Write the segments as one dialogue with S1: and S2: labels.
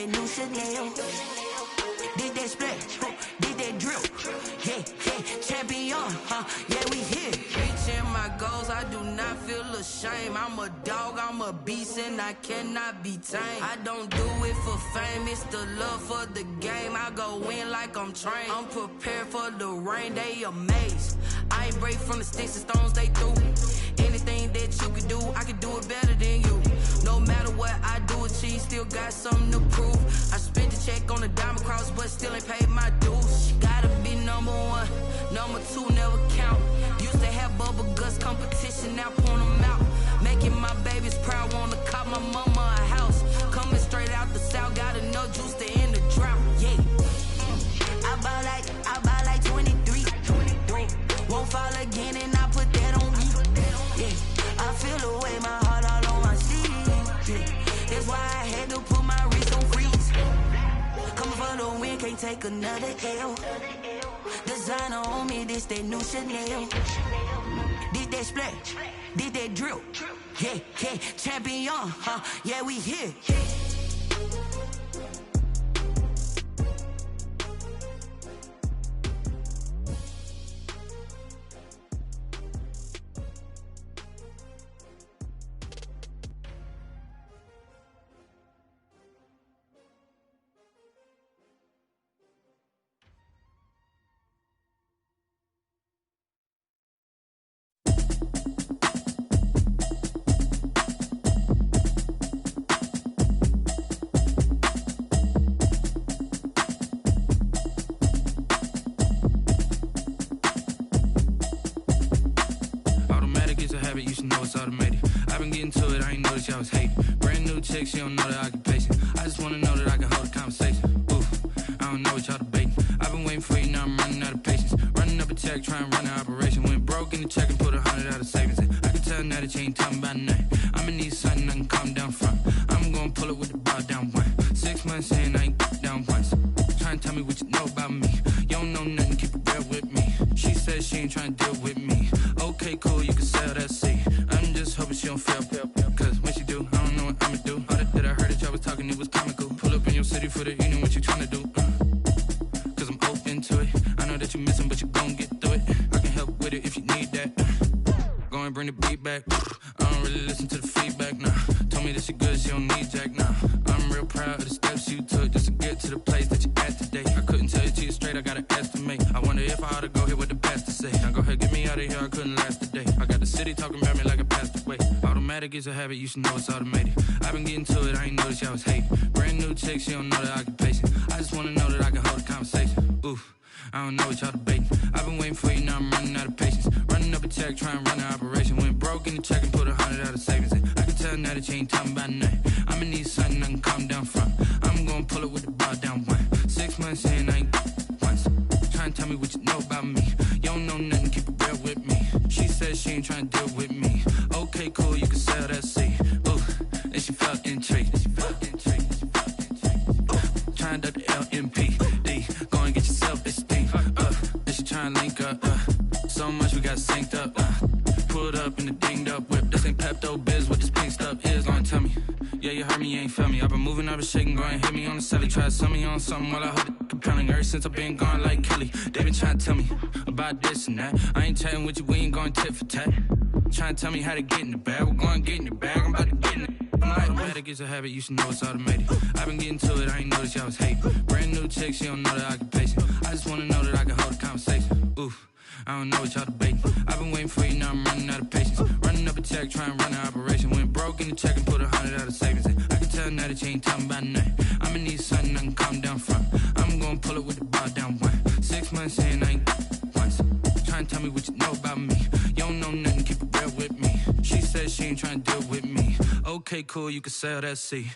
S1: that new Chanel. Did that splash, did that drip. Yeah, champion, yeah, we here. Reaching my goals, I do not feel ashamed. I'm a dog, I'm a beast, and I cannot be tamed. I don't do it for fame, it's the love for the game. I go in like I'm trained. I'm prepared for the rain, they amazed. I ain't break from the sticks and stones they threw. Anything that you can do, I can do it better than you. No matter what I do, achieve, still got something to prove. I spent the check on the diamond cross, but still ain't paid my dues. Gotta be number one, number two never count. Used to have bubble guts competition, now point them out. Making my babies proud, wanna cop my mama a house. Coming straight out the south, got enough juice to end the drought. Yeah, I buy like 23. Won't fall again, and I put that on me. Yeah, I feel the way, my heart all on my sleeve. Yeah, that's why I had to put my wrist on freeze. Coming for the win, can't take another L. Designer on me, this that new Chanel. Did that splash, did that drip. Yeah, champion, yeah, we here.
S2: You should know it's automated. I've been getting to it, I ain't noticed y'all was hating. Brand new chick, she don't know the occupation. I just wanna know that I can hold a conversation. Ooh, I don't know what y'all debating. I've been waiting for you, now I'm running out of patience. Running up a check, trying to run an operation. Went broke in the check and put 100 out of savings in. I can tell now that you ain't talking about nothing. I'ma need something I can calm down from. I'm gonna pull it with the bar down one. 6 months in, I ain't down once. Trying to tell me what you know about me. You don't know nothing, keep it real with me. She says she ain't trying to deal with me. Okay, cool, you can sell that seat. I'm just hoping she don't fail. Cause when she do, I don't know what I'ma do. All that I heard that y'all was talking, it was comical. Pull up in your city for the evening, what you tryna do? Cause I'm open to it. I know that you missing, but you gon' get through it. I can help with it if you need that. Go and bring the beat back. I don't really listen to the feedback, nah. Told me that she good, she don't need Jack, nah. I'm real proud of the steps you took just to get to the place that you at today. I couldn't tell you to you straight, I gotta estimate. I wonder if I ought to go here with the best to say. Now go ahead, get me out of here, I couldn't last a day. I got the city talking about me like I passed away. Automatic is a habit, you should know it's automated. I've been getting to it, I ain't noticed y'all was hating. Brand new chick, she don't know the occupation. I just wanna know that I can hold a conversation. Ooh, I don't know what y'all debating. I've been waiting for you, now I'm running out of patience. Running up a check, trying to run an operation. Went broke in the check and put 100 out of savings in. I can tell now that you ain't talking about nothing. I'ma need something I can calm down from. I'm gonna pull it with the bar down one. 6 months in, I ain't once. Trying to tell me what you know about me. You don't know nothing, keep it real with me. She says she ain't trying to deal with me. Okay, cool, you can sell that seat. Ooh, and she felt intrigued. Trying to duck the LMPD. Go and get your self-esteem. And she trying to link up. So much we got synced up. Pulled up in the dinged up whip. This ain't Pepto-Biz, what this pink stuff is. Gonna tell me. Yeah, you heard me, you ain't feel me. I've been moving, I've been shaking, go and hit me on the celly. Try to sell me on something while I hold it compelling. Ever since I've been gone like Kelly, they been trying to tell me about this and that. I ain't chatting with you, we ain't going tit for tat. Trying to tell me how to get in the bag. We're going to get in the bag, I'm about to get in it. Automatic is a habit, you should know it's automated. I've been getting to it, I ain't noticed y'all was hating. Brand new chick, she don't know the occupation. I just wanna know that I can hold a conversation. Ooh, I don't know what y'all debating. I've been waiting for you, now I'm running out of patience. Running up a check, trying to run an operation. Went broke in the check and put 100 out of savings in. I can tell now that you ain't talking about nothing. I'ma need something I can calm down from. I'm gonna pull it with the bar down one. 6 months in, I ain't once. Trying to tell me what you know about me. You don't know nothing, keep it real with me. She says she ain't trying to deal with me. Okay, cool, you can sell that seat.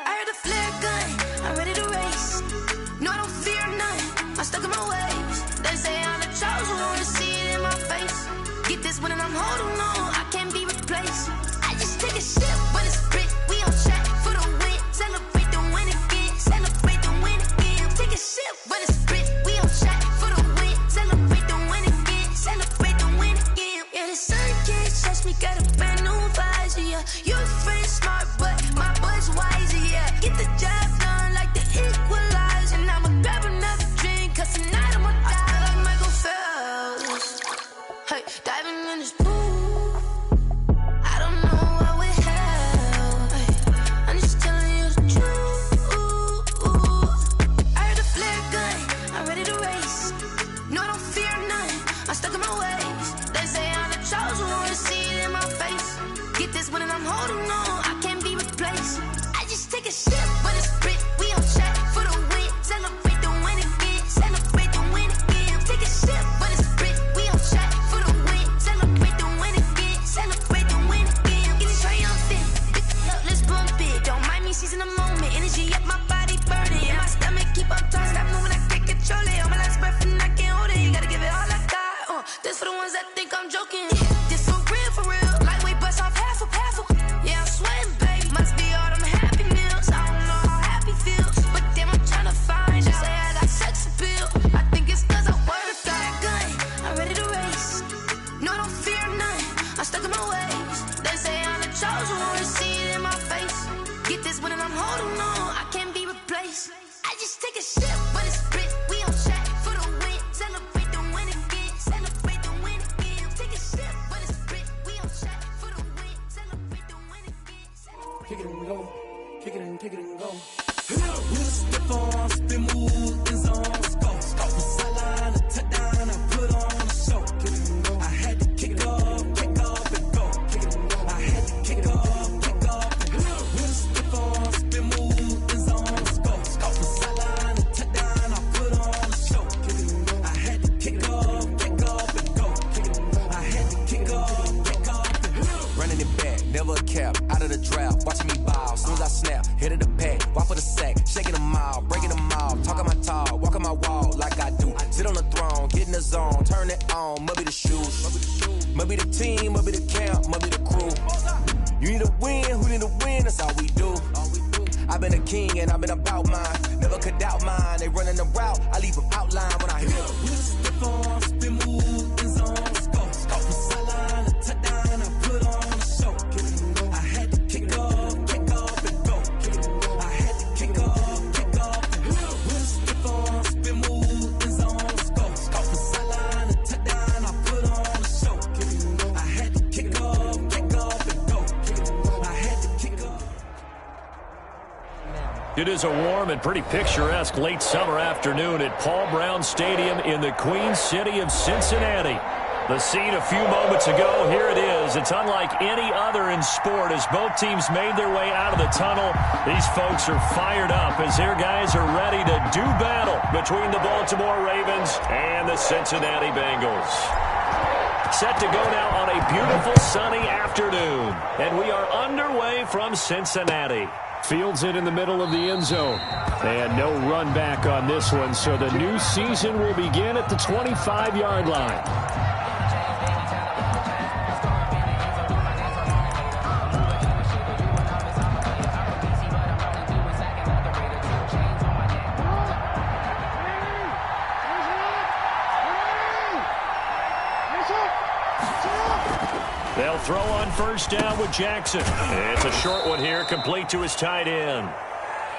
S3: I heard a flare gun, I'm ready to race. No, I don't fear none, I'm stuck in my ways. They say I'm the chosen one, to see it in my face. Get this one and I'm holding on, I can't be replaced. I just take a sip, but You friend smart, but my boy's wiser, yeah. Get the job done like the equalizer. And I'ma grab another drink, cause tonight I'ma die like Michael Phelps. Hey, diving in this pool, I don't know what we have. Hey, I'm just telling you the truth. I heard the flare gun, I'm ready to race. No, I don't fear nothing, I'm stuck in my ways. They say I'm the chosen one, see it in my face. Get this one and I'm holding on, I can't be replaced. I just take a sip, but it's Brit, we on track for the win. Celebrate the win again, celebrate the win again. Take a sip, but it's Brit, we on track for the win. Celebrate the win again, celebrate the win again. Get it triumphant, let's bump it. Don't mind me seizing the moment, energy up my body burning. And my stomach keep up talking, stop moving, I can't control it. On my last breath and I can't hold it, you gotta give it all I got. This for the ones that think I'm joking. This for real, lightweight bust off half a. Yeah, I'm sweating, babe, must be all them happy meals. I don't know how happy feels, but damn, I'm trying to find out. Say I got sex appeal, I think it's cause I work a fire gun, I'm ready to race. No, I don't fear nothing, I'm stuck in my ways. They say I'm the chosen one, see it in my face. Get this one and I'm holding on, I can't be replaced. I just take a sip, but it's Brit, we on track for the win. Celebrate the win again, celebrate the win again. Take a sip, but it's Brit, we on track for the win. Celebrate the win again.
S4: Kick it and go, kick it and go. We'll step on, spin, move, in zone, let's go. From sideline to touchdown, I put on a show. I had to kick off and go. I had to kick off and go. We'll step on, spin, move, in zone, let's go. From sideline to touchdown, I put on a show. I had to kick off and go. I had to kick off and go.
S5: Running it back, never a cap, out of the drought, watching me ball. Soon as I snap, hit of the pack, walk for the sack, shaking them all, breaking them all, talking my talk, walking my wall like I do. Sit on the throne, get in the zone, turn it on, must be the shoes, must be the team, must be the camp, must be the crew. You need a win, who need a win, that's all we do. I've been a king and I've been about mine, never could doubt mine. They running the route, I leave them outline when I hear them.
S4: We'll step on, spin, move, in zone, let's go. From sideline to touchdown, I put on a show. I had to kick off and go. I had to kick off and go. We'll step on, spin, move, in zone, let's go. From sideline to touchdown, I put on a show. I had to kick off and go. I had to kick off.
S6: It is a warm and pretty picturesque late summer afternoon at Paul Brown Stadium in the Queen City of Cincinnati. The scene a few moments ago, here it is. It's unlike any other in sport as both teams made their way out of the tunnel. These folks are fired up as their guys are ready to do battle between the Baltimore Ravens and the Cincinnati Bengals. Set to go now on a beautiful sunny afternoon. And we are underway from Cincinnati. Fields it in the middle of the end zone. And no run back on this one, so the new season will begin at the 25-yard line. They'll throw on first down with Jackson. It's a short one here, complete to his tight end.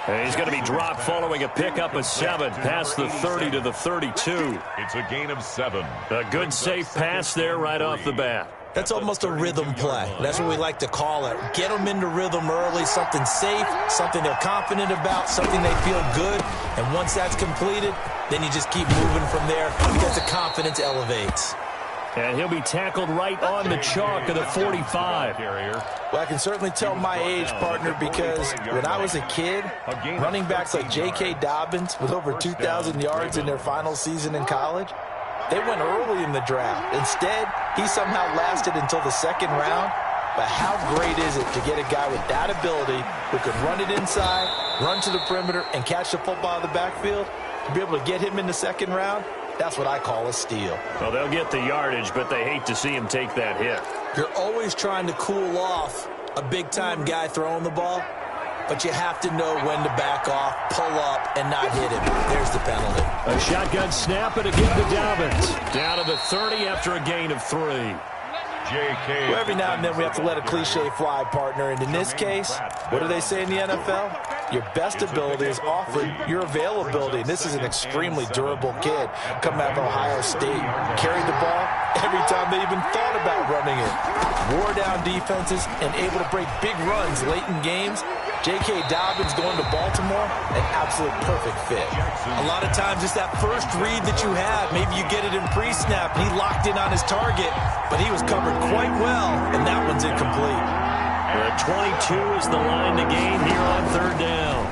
S6: And he's going to be dropped following a pickup of 7 past the 30 to the 32.
S7: It's a gain of 7.
S6: A good safe pass there right off the bat.
S8: That's almost a rhythm play. That's what we like to call it. Get them into rhythm early, something safe, something they're confident about, something they feel good. And once that's completed, then you just keep moving from there because the confidence elevates.
S6: And he'll be tackled right on the chalk of the 45.
S8: Well, I can certainly tell my age, partner, because when I was a kid, running backs like J.K. Dobbins with over 2,000 yards in their final season in college, they went early in the draft. Instead, he somehow lasted until the second round. But how great is it to get a guy with that ability who can run it inside, run to the perimeter, and catch the football in the backfield? To be able to get him in the second round, that's what I call a steal.
S6: Well, they'll get the yardage, but they hate to see him take that hit.
S8: You're always trying to cool off a big-time guy throwing the ball, but you have to know when to back off, pull up, and not hit him. There's the penalty.
S6: A shotgun snap and a give to Dobbins. Down to the 30 after a gain of 3.
S8: Well, every now and then we have to let a cliche fly, partner. And in this case, what do they say in the NFL? Your best ability is often your availability. And this is an extremely durable kid coming out of Ohio State. Carried the ball every time they even thought about running it. Wore down defenses and able to break big runs late in games. J.K. Dobbins going to Baltimore, an absolute perfect fit. A lot of times it's that first read that you have. Maybe you get it in pre-snap. He locked in on his target, but he was covered quite well, and that one's incomplete.
S6: 22 is the line to gain here on third down.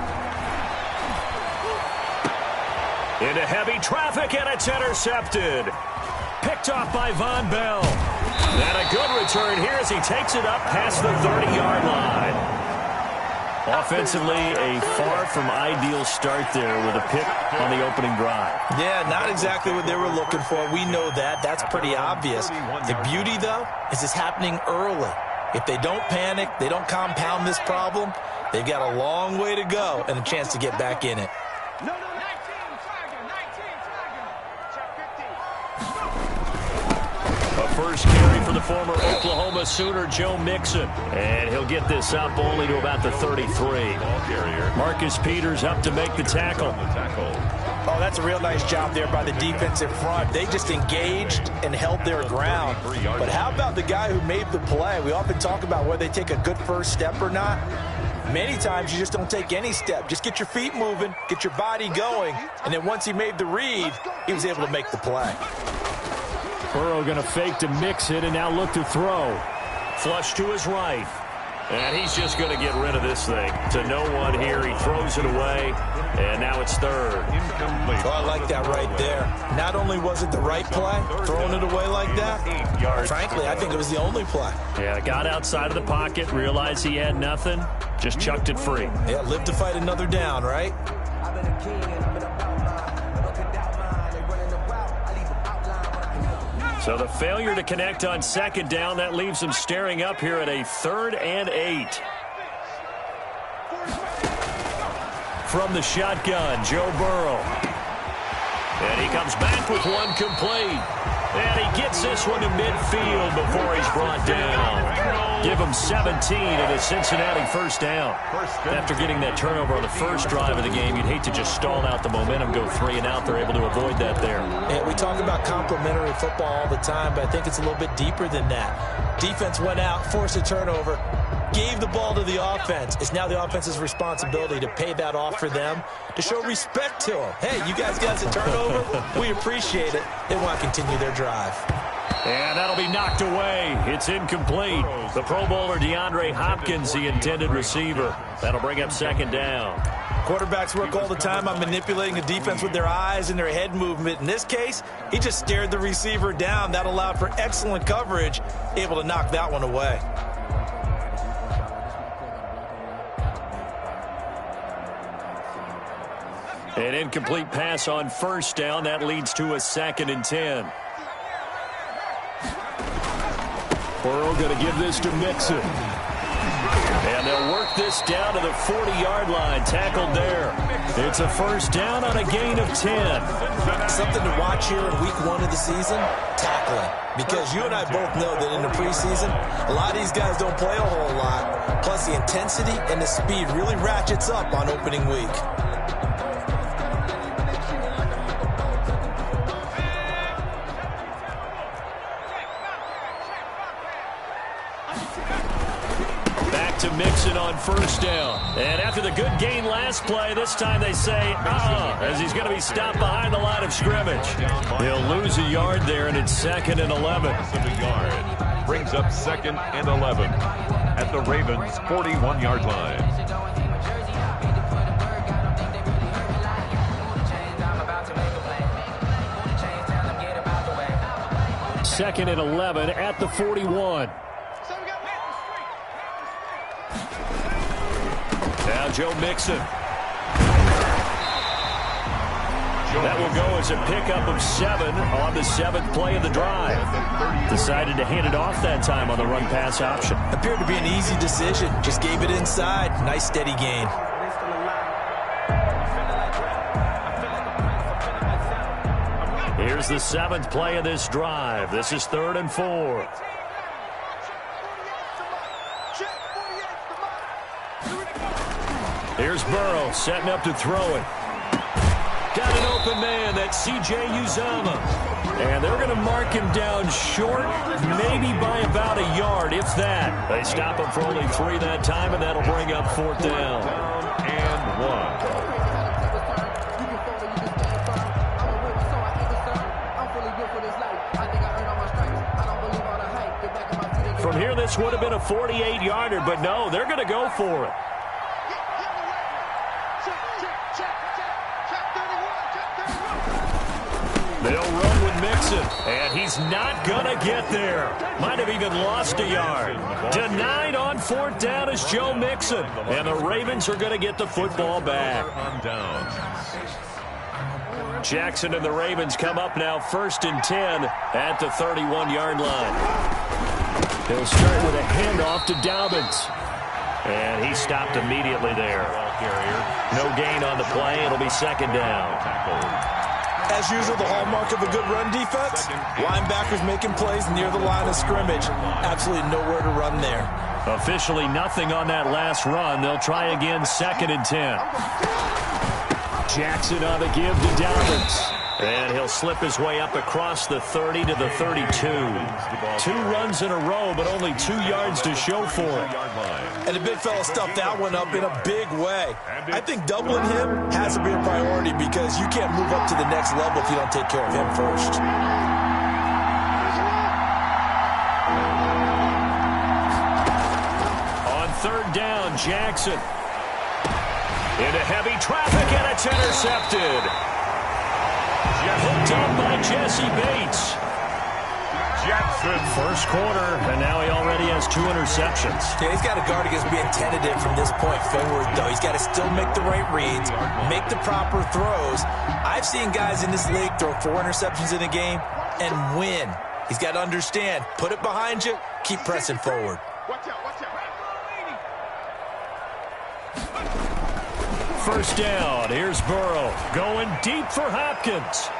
S6: Into heavy traffic, and it's intercepted. Picked off by Von Bell. And a good return here as he takes it up past the 30-yard line. Offensively, a far from ideal start there with a pick on the opening drive.
S8: Yeah, not exactly what they were looking for. We know that. That's pretty obvious. The beauty, though, is it's happening early. If they don't panic, they don't compound this problem, they've got a long way to go and a chance to get back in it.
S6: First carry for the former Oklahoma Sooner, Joe Mixon. And he'll get this up only to about the 33. Marcus Peters up to make the tackle.
S8: Oh, that's a real nice job there by the defensive front. They just engaged and held their ground. But how about the guy who made the play? We often talk about whether they take a good first step or not. Many times you just don't take any step. Just get your feet moving, get your body going, and then once he made the read, he was able to make the play.
S6: Burrow going to fake to mix it and now look to throw. Flush to his right. And he's just going to get rid of this thing. To no one here. He throws it away. And now it's third.
S8: Oh, I like that right there. Not only was it the right play, throwing it away like that, frankly, I think it was the only play.
S6: Yeah, got outside of the pocket, realized he had nothing, just chucked it free.
S8: Yeah, live to fight another down, right?
S6: So the failure to connect on second down, that leaves him staring up here at a 3rd and 8. From the shotgun, Joe Burrow. And he comes back with one complete. And he gets this one to midfield before he's brought down. Give him 17 and a Cincinnati first down. After getting that turnover on the first drive of the game, you'd hate to just stall out the momentum, go 3 and out. They're able to avoid that there.
S8: Yeah, we talk about complementary football all the time, but I think it's a little bit deeper than that. Defense went out, forced a turnover, gave the ball to the offense. It's now the offense's responsibility to pay that off for them, to show respect to them. Hey, you guys got a turnover? We appreciate it. They want to continue their drive.
S6: And that'll be knocked away. It's incomplete. The Pro Bowler DeAndre Hopkins, the intended receiver. That'll bring up second down.
S8: Quarterbacks work all the time on manipulating the defense with their eyes and their head movement. In this case, he just stared the receiver down. That allowed for excellent coverage, able to knock that one away.
S6: An incomplete pass on first down. That leads to a 2nd and 10. Burrow going to give this to Mixon. And they'll work this down to the 40-yard line. Tackled there. It's a first down on a gain of 10.
S8: Something to watch here in week 1 of the season, tackling. Because you and I both know that in the preseason, a lot of these guys don't play a whole lot. Plus the intensity and the speed really ratchets up on opening week.
S6: Mixon on first down. And after the good gain last play, this time they say, as he's going to be stopped behind the line of scrimmage. He'll lose a yard there, and it's 2nd and 11.
S7: Brings up 2nd and 11 at the Ravens' 41-yard line.
S6: Second and 11 at the 41. Now Joe Mixon. That will go as a pickup of 7 on the 7th play of the drive. Decided to hand it off that time on the run-pass option.
S8: Appeared to be an easy decision. Just gave it inside. Nice steady gain.
S6: Here's the 7th play of this drive. This is 3rd and 4. Here's Burrow setting up to throw it. Got an open man. That's C.J. Uzomah. And they're going to mark him down short, maybe by about a yard, if that. They stop him for only 3 that time, and that'll bring up 4th down.
S7: And 1.
S6: From here, this would have been a 48-yarder, but no, they're going to go for it. They'll run with Mixon, and he's not going to get there. Might have even lost a yard. Denied on 4th down is Joe Mixon, and the Ravens are going to get the football back. Jackson and the Ravens come up now 1st and 10 at the 31-yard line. He'll start with a handoff to Dobbins. And he stopped immediately there. No gain on the play. It'll be 2nd down.
S8: As usual, the hallmark of a good run defense, linebackers making plays near the line of scrimmage. Absolutely nowhere to run there.
S6: Officially nothing on that last run. They'll try again 2nd and 10. Jackson on the give to Dobbins. And he'll slip his way up across the 30 to the 32. 2 runs in a row, but only 2 yards to show for it.
S8: And the big fella stuffed that one up in a big way. I think doubling him has to be a priority because you can't move up to the next level if you don't take care of him first.
S6: On 3rd down, Jackson. Into heavy traffic, and it's intercepted. Hooked up by Jesse Bates.
S7: Jackson.
S6: First quarter, and now he already has 2 interceptions.
S8: Yeah, he's got to guard against being tentative from this point forward, though. He's got to still make the right reads, make the proper throws. I've seen guys in this league throw 4 interceptions in a game and win. He's got to understand, put it behind you, keep pressing forward.
S7: Watch out, watch out.
S6: 1st down, here's Burrow going deep for Hopkins.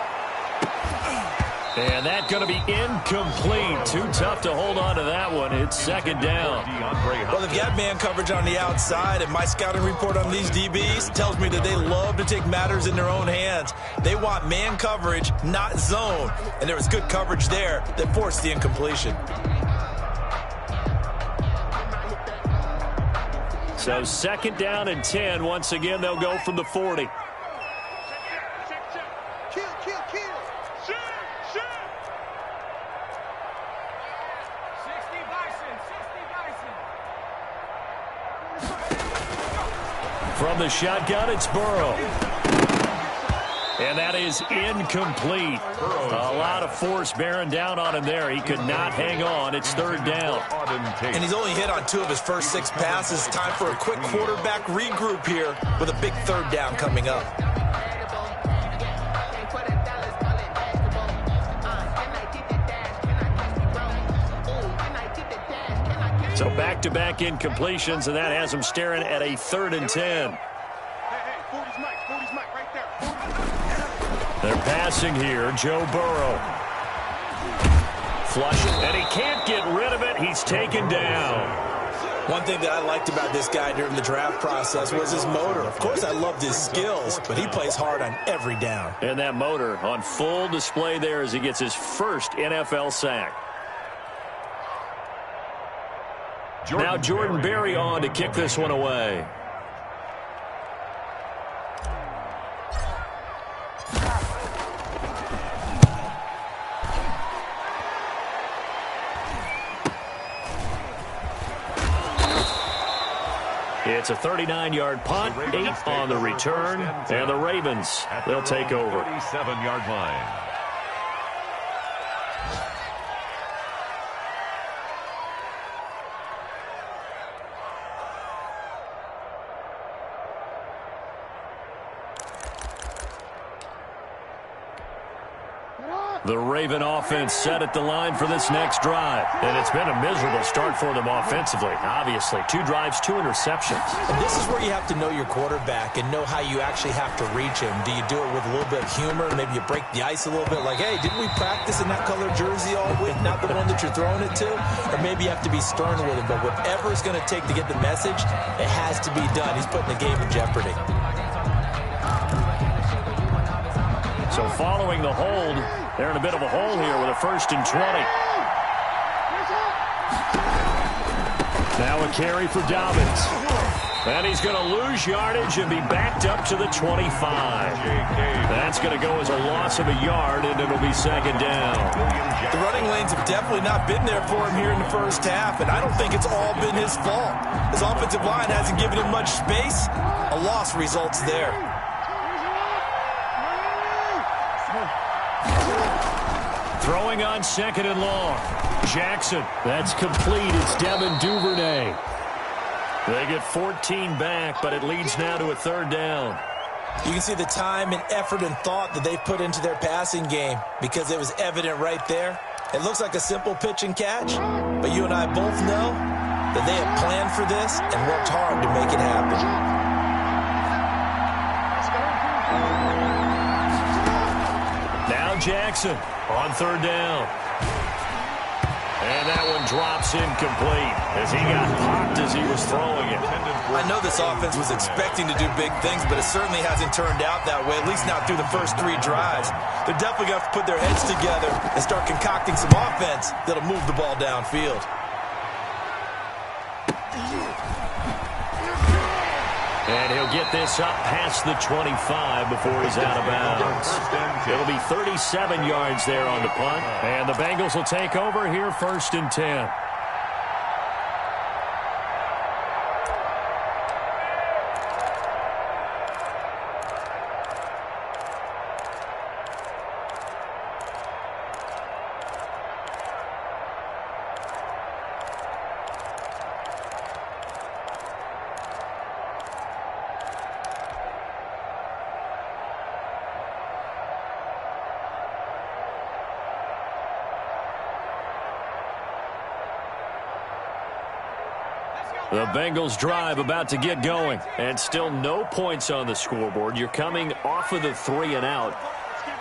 S6: And that's going to be incomplete. Too tough to hold on to that one. It's 2nd down.
S8: Well, they've got man coverage on the outside, and my scouting report on these DBs tells me that they love to take matters in their own hands. They want man coverage, not zone. And there was good coverage there that forced the incompletion.
S6: So 2nd down and 10. Once again, they'll go from the 40. From the shotgun, it's Burrow. And that is incomplete. A lot of force bearing down on him there. He could not hang on. It's 3rd down.
S8: And he's only hit on 2 of his first 6 passes. Time for a quick quarterback regroup here with a big 3rd down coming up.
S6: So back-to-back incompletions, and that has him staring at a 3rd and 10. They're passing here. Joe Burrow. Flush it, and he can't get rid of it. He's taken down.
S8: One thing that I liked about this guy during the draft process was his motor. Of course, I loved his skills, but he plays hard on every down.
S6: And that motor on full display there as he gets his first NFL sack. Now Jordan Berry on to kick this one away. It's a 39-yard punt, 8 on the return, and the Ravens, they'll take over.
S7: 37-yard line.
S6: The Raven offense set at the line for this next drive. And it's been a miserable start for them offensively. Obviously, 2 drives, 2 interceptions.
S8: And this is where you have to know your quarterback and know how you actually have to reach him. Do you do it with a little bit of humor? Maybe you break the ice a little bit like, hey, didn't we practice in that color jersey all week, not the one that you're throwing it to? Or maybe you have to be stern with him. But whatever it's going to take to get the message, it has to be done. He's putting the game in jeopardy.
S6: So following the hold, they're in a bit of a hole here with a 1st and 20. Now a carry for Dobbins. And he's going to lose yardage and be backed up to the 25. That's going to go as a loss of a yard, and it'll be 2nd down.
S8: The running lanes have definitely not been there for him here in the first half, and I don't think it's all been his fault. His offensive line hasn't given him much space. A loss results there.
S6: Throwing on 2nd and long. Jackson. That's complete. It's Devin Duvernay. They get 14 back, but it leads now to a 3rd down.
S8: You can see the time and effort and thought that they put into their passing game because it was evident right there. It looks like a simple pitch and catch, but you and I both know that they have planned for this and worked hard to make it happen.
S6: Jackson on 3rd down. And that one drops incomplete as he got popped as he was throwing it.
S8: I know this offense was expecting to do big things, but it certainly hasn't turned out that way, at least not through the first 3 drives. They're definitely going to have to put their heads together and start concocting some offense that'll move the ball downfield.
S6: And he'll get this up past the 25 before he's out of bounds. It'll be 37 yards there on the punt. And the Bengals will take over here 1st and 10. The Bengals drive about to get going, and still no points on the scoreboard. You're coming off of the 3 and out.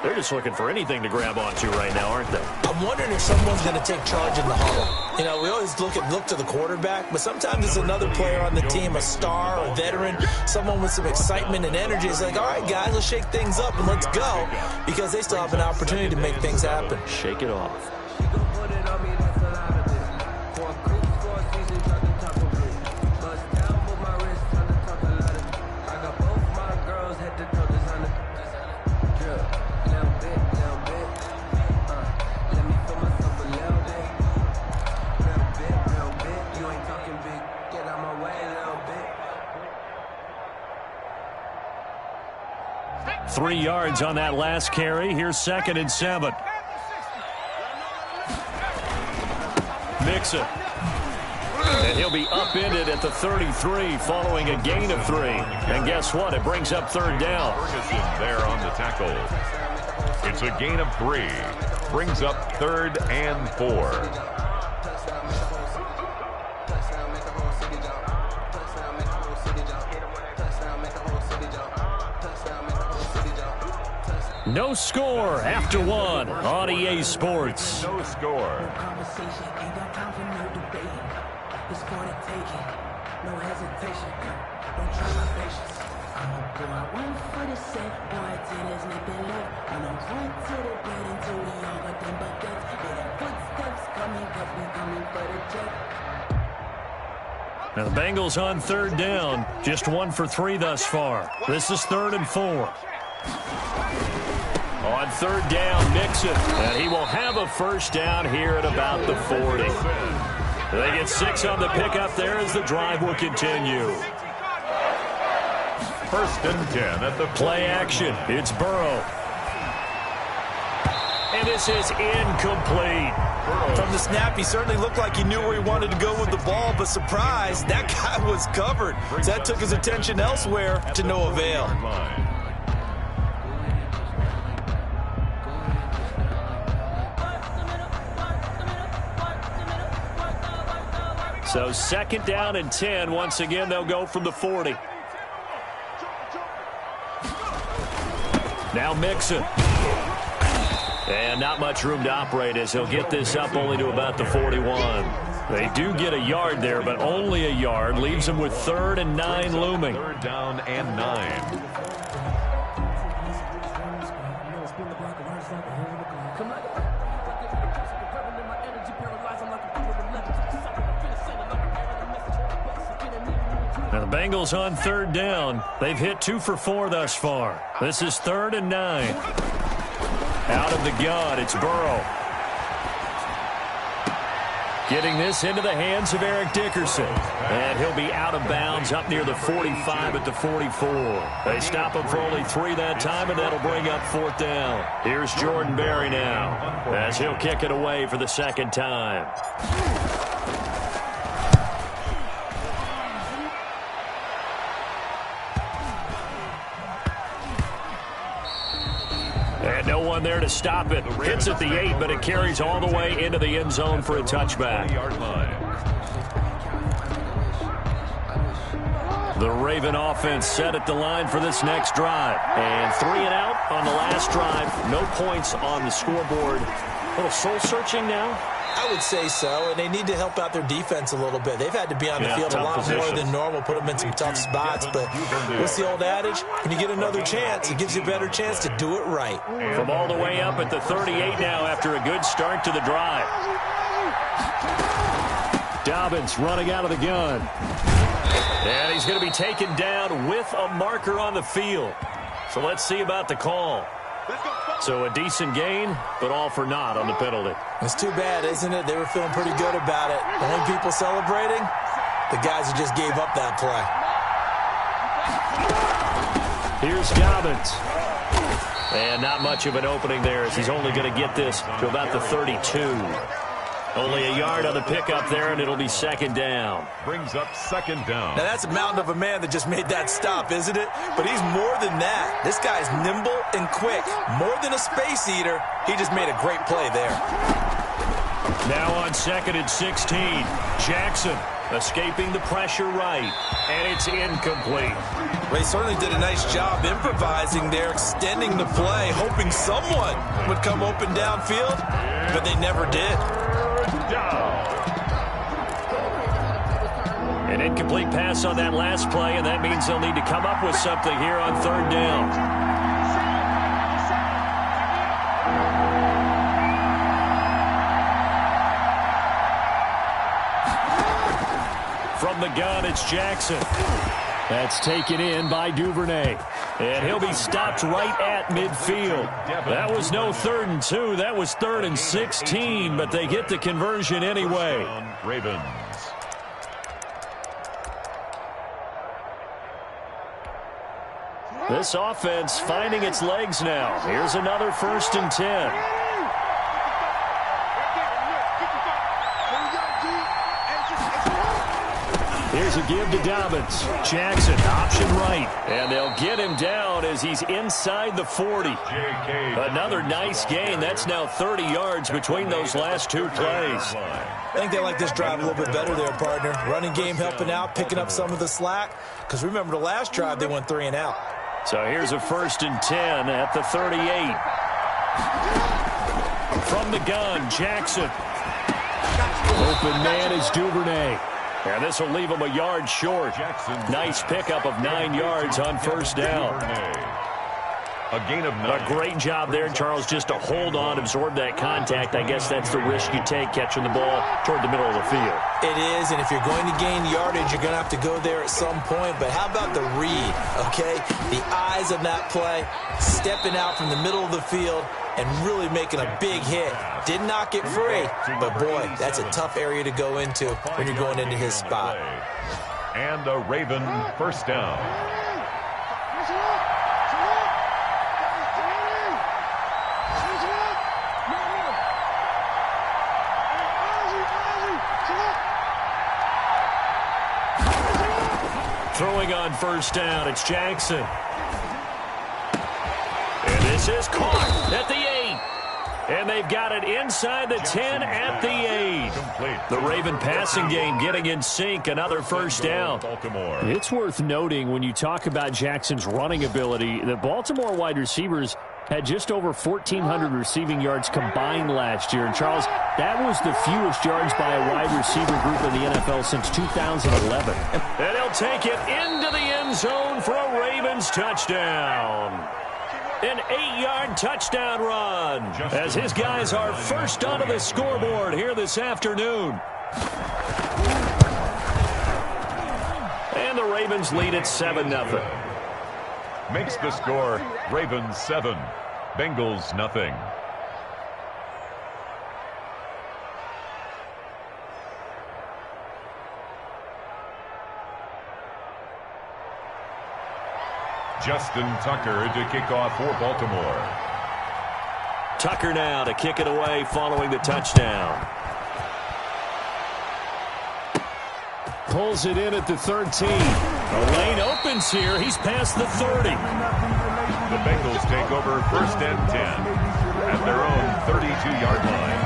S6: They're just looking for anything to grab onto right now, aren't they?
S8: I'm wondering if someone's going to take charge in the huddle. You know, we always look to the quarterback, but sometimes it's another player on the team, a star, a veteran, someone with some excitement and energy. It's like, all right, guys, let's shake things up and let's go, because they still have an opportunity to make things happen.
S6: Shake it off. Three yards on that last carry. Here's 2nd and 7. Mixon. And he'll be upended at the 33 following a gain of 3. And guess what? It brings up 3rd down.
S7: Ferguson there on the tackle. It's a gain of 3. Brings up 3rd and 4.
S6: No score after 1 on EA Sports.
S7: No score.
S1: Conversation, ain't got time for no debating. It's for the taking, no hesitation. Don't try my patience. I'm a boy, 1 for the set, boy, till there's nothing left. I'm a point to the bed until we all got them buckets. Yeah, the footsteps coming, cause we coming for the jet.
S6: Now the Bengals on 3rd down, just 1 for 3 thus far. This is 3rd and 4. On 3rd down, Mixon. And he will have a 1st down here at about the 40. They get 6 on the pickup there as the drive will continue.
S7: 1st and 10 at the
S6: play action. It's Burrow. And this is incomplete.
S8: From the snap, he certainly looked like he knew where he wanted to go with the ball, but surprise, that guy was covered. So that took his attention elsewhere to no avail.
S6: So 2nd down and 10. Once again, they'll go from the 40. Now Mixon. And not much room to operate as he'll get this up only to about the 41. They do get a yard there, but only a yard. Leaves them with 3rd and 9 looming.
S7: 3rd down and 9.
S6: Now the Bengals on 3rd down. They've hit 2 for 4 thus far. This is 3rd and 9. Out of the gun, it's Burrow. Getting this into the hands of Eric Dickerson. And he'll be out of bounds up near the 45 at the 44. They stop him for only 3 that time, and that'll bring up 4th down. Here's Jordan Berry now as he'll kick it away for the 2nd time. And no one there to stop it. Hits at the 8, but it carries all the way into the end zone for a touchback. The Raven offense set at the line for this next drive. And 3 and out on the last drive. No points on the scoreboard. A little soul-searching now?
S8: I would say so, and they need to help out their defense a little bit. They've had to be on the field a lot more than normal, put them in some tough spots. But what's the old adage? When you get another chance, it gives you a better chance to do it right.
S6: From all the way up at the 38 now after a good start to the drive. Dobbins running out of the gun. And he's going to be taken down with a marker on the field. So let's see about the call. So a decent gain, but all for naught on the penalty.
S8: It's too bad, isn't it? They were feeling pretty good about it. The only people celebrating, the guys who just gave up that play.
S6: Here's Dobbins. And not much of an opening there as he's only going to get this to about the 32. Only a yard on the pickup there, and it'll be 2nd down.
S7: Brings up 2nd down.
S8: Now, that's a mountain of a man that just made that stop, isn't it? But he's more than that. This guy's nimble and quick. More than a space eater. He just made a great play there.
S6: Now on 2nd and 16. Jackson escaping the pressure right. And it's incomplete.
S8: They certainly did a nice job improvising there, extending the play, hoping someone would come open downfield, but they never did.
S6: An incomplete pass on that last play, and that means they'll need to come up with something here on 3rd down. From the gun, it's Jackson. That's taken in by Duvernay. And he'll be stopped right at midfield. That was no 3rd and 2. That was 3rd and 16, but they get the conversion anyway.
S7: Ravens.
S6: This offense finding its legs now. Here's another 1st and 10. Here's a give to Dobbins. Jackson, option right. And they'll get him down as he's inside the 40. Another nice gain. That's now 30 yards between those last 2 plays.
S8: I think they like this drive a little bit better there, partner. Running game helping out, picking up some of the slack. Because remember, the last drive, they went 3 and out.
S6: So here's a 1st and 10 at the 38. From the gun, Jackson. Open man is Duvernay. And this will leave him a yard short. Nice pickup of 9 yards on 1st down.
S7: A gain of 9.
S6: A great job there, Charles, just to hold on, absorb that contact. I guess that's the risk you take catching the ball toward the middle of the field.
S8: It is, and if you're going to gain yardage, you're going to have to go there at some point. But how about the read, okay? The eyes of that play, stepping out from the middle of the field and really making a big hit. Did not get free, but boy, that's a tough area to go into when you're going into his spot.
S7: And a Raven 1st down.
S6: Throwing on 1st down, it's Jackson. And this is caught at the 8. And they've got it inside the 10 at the 8. The Raven passing game getting in sync. Another first down. It's worth noting when you talk about Jackson's running ability, the Baltimore wide receivers had just over 1,400 receiving yards combined last year. And, Charles, that was the fewest yards by a wide receiver group in the NFL since 2011. And he'll take it into the end zone for a Ravens touchdown. An 8-yard touchdown run as his guys are first onto the scoreboard here this afternoon. And the Ravens lead at 7-0.
S7: Makes the score Ravens 7, Bengals nothing. Justin Tucker to kick off for Baltimore.
S6: Tucker now to kick it away following the touchdown. Pulls it in at the 13. The lane opens here. He's past the 30.
S7: The Bengals take over 1st and 10 at their own 32-yard line.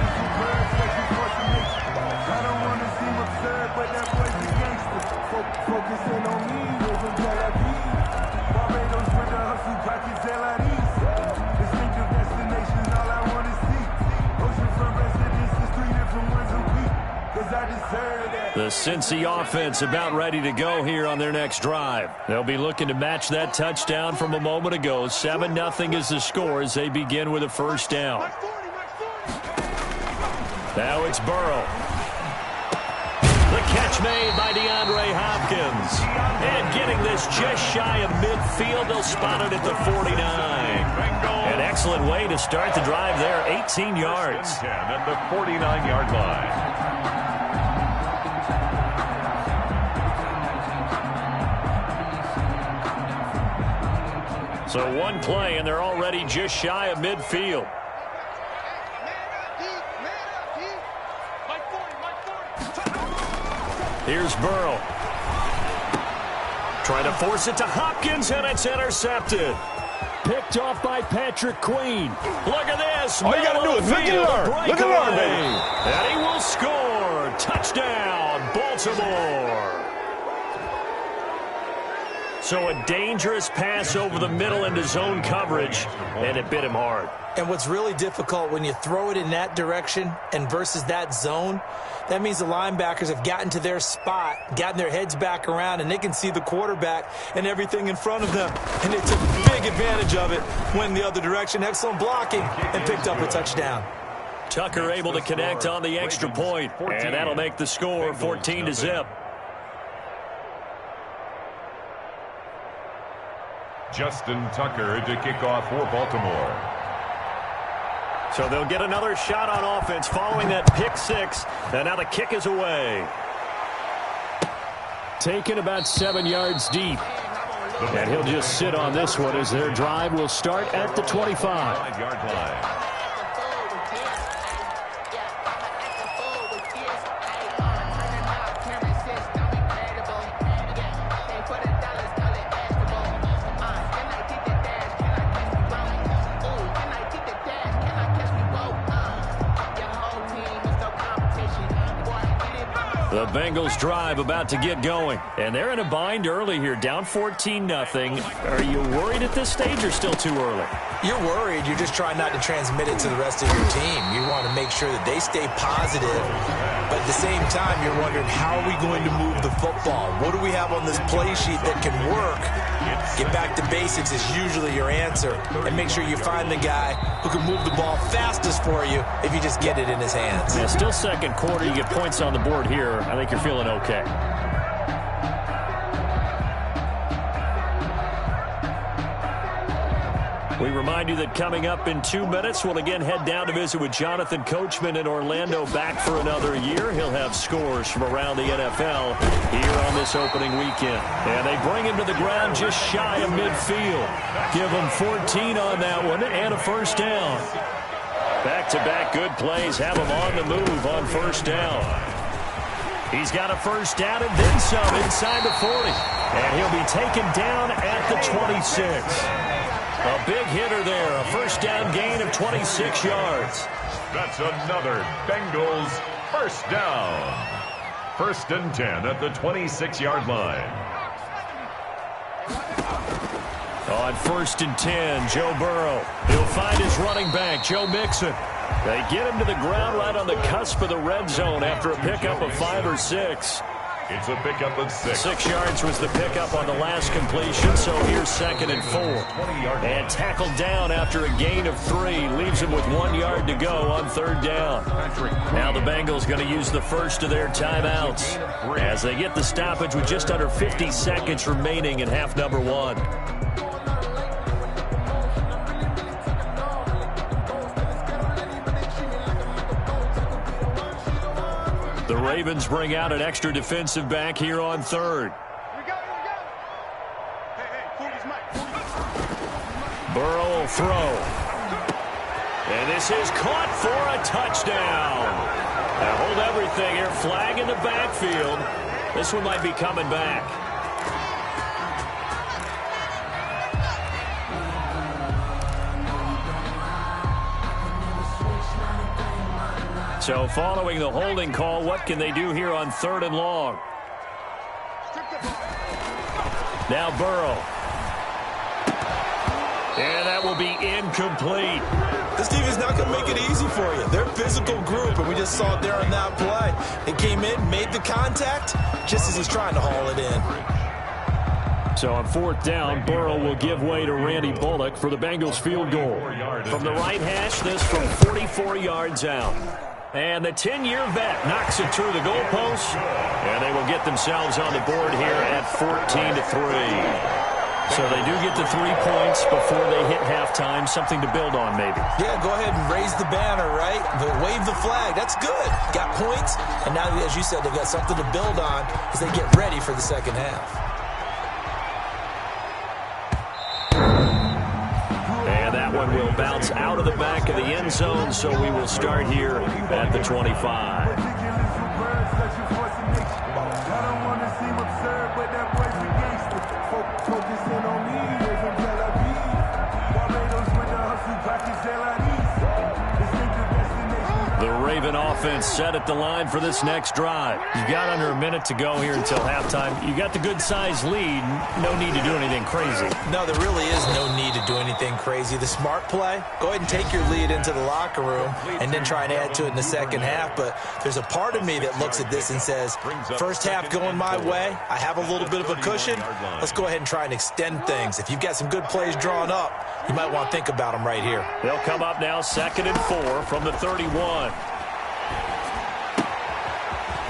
S6: The Cincy offense about ready to go here on their next drive. They'll be looking to match that touchdown from a moment ago. 7-0 is the score as they begin with a first down. Now it's Burrow. The catch made by DeAndre Hopkins. And getting this just shy of midfield, they'll spot it at the 49. An excellent way to start the drive there, 18 yards.
S7: 10 at the 49-yard line.
S6: So one play, and they're already just shy of midfield. Here's Burrow. Trying to force it to Hopkins, and it's intercepted. Picked off by Patrick Queen. Look at this.
S9: All you got to do is look and learn. Look and learn, baby.
S6: And he will score. Touchdown, Baltimore. So a dangerous pass over the middle into zone coverage, and it bit him hard.
S8: And what's really difficult when you throw it in that direction and versus that zone, that means the linebackers have gotten to their spot, gotten their heads back around, and they can see the quarterback and everything in front of them. And they took big advantage of it, went the other direction. Excellent blocking, and picked up a touchdown.
S6: Tucker able to connect on the extra point, and that'll make the score 14-0.
S7: Justin Tucker to kick off for Baltimore.
S6: So they'll get another shot on offense following that pick six. And now the kick is away. Taken about 7 yards deep. And he'll just sit on this one as their drive will start at the 25-yard line. The Bengals drive about to get going. And they're in a bind early here, down 14-0. Are you worried at this stage or still too early?
S8: You're worried. You're just trying not to transmit it to the rest of your team. You want to make sure that they stay positive. But at the same time, you're wondering, how are we going to move the football? What do we have on this play sheet that can work? Get back to basics is usually your answer. And make sure you find the guy who can move the ball fastest for you if you just get it in his hands.
S6: Yeah, still second quarter. You get points on the board here. I think you're feeling okay. We remind you that coming up in 2 minutes, we'll again head down to visit with Jonathan Coachman in Orlando, back for another year. He'll have scores from around the NFL here on this opening weekend. And they bring him to the ground just shy of midfield. Give him 14 on that one and a first down. Back-to-back good plays have him on the move on first down. He's got a first down and then some inside the 40. And he'll be taken down at the 26. A big hitter there. A first down gain of 26 yards.
S7: That's another Bengals first down. 1st and 10 at the 26-yard line.
S6: On 1st and 10, Joe Burrow. He'll find his running back, Joe Mixon. They get him to the ground right on the cusp of the red zone after a pickup of 5 or 6.
S7: It's a pickup of 6.
S6: 6 yards was the pickup on the last completion, so here's 2nd and 4. And tackled down after a gain of 3. Leaves him with 1 yard to go on 3rd down. Now the Bengals going to use the first of their timeouts as they get the stoppage with just under 50 seconds remaining in half number 1. The Ravens bring out an extra defensive back here on 3rd. Burrow will throw. And this is caught for a touchdown. Now hold everything here. Flag in the backfield. This one might be coming back. So following the holding call, what can they do here on 3rd and long? Now Burrow. And that will be incomplete.
S8: This team is not going to make it easy for you. They're a physical group, and we just saw it there on that play. They came in, made the contact, just as he's trying to haul it in.
S6: So on 4th down, Burrow will give way to Randy Bullock for the Bengals field goal. From the right hash, this from 44 yards out. And the 10-year vet knocks it through the goalpost, and they will get themselves on the board here at 14-3. So they do get the 3 points before they hit halftime, something to build on maybe.
S8: Yeah, go ahead and raise the banner, right? But wave the flag. That's good. Got points, and now, as you said, they've got something to build on as they get ready for the second half.
S6: And that one will bounce out of the back of the end zone, so we will start here at the 25. The Raven offense set at the line for this next drive. You've got under a minute to go here until halftime. You got the good-sized lead. No need to do anything crazy.
S8: No, there really is no need to do anything crazy. The smart play, go ahead and take your lead into the locker room and then try and add to it in the second half. But there's a part of me that looks at this and says, first half going my way, I have a little bit of a cushion. Let's go ahead and try and extend things. If you've got some good plays drawn up, you might want to think about them right here.
S6: They'll come up now 2nd and 4 from the 31.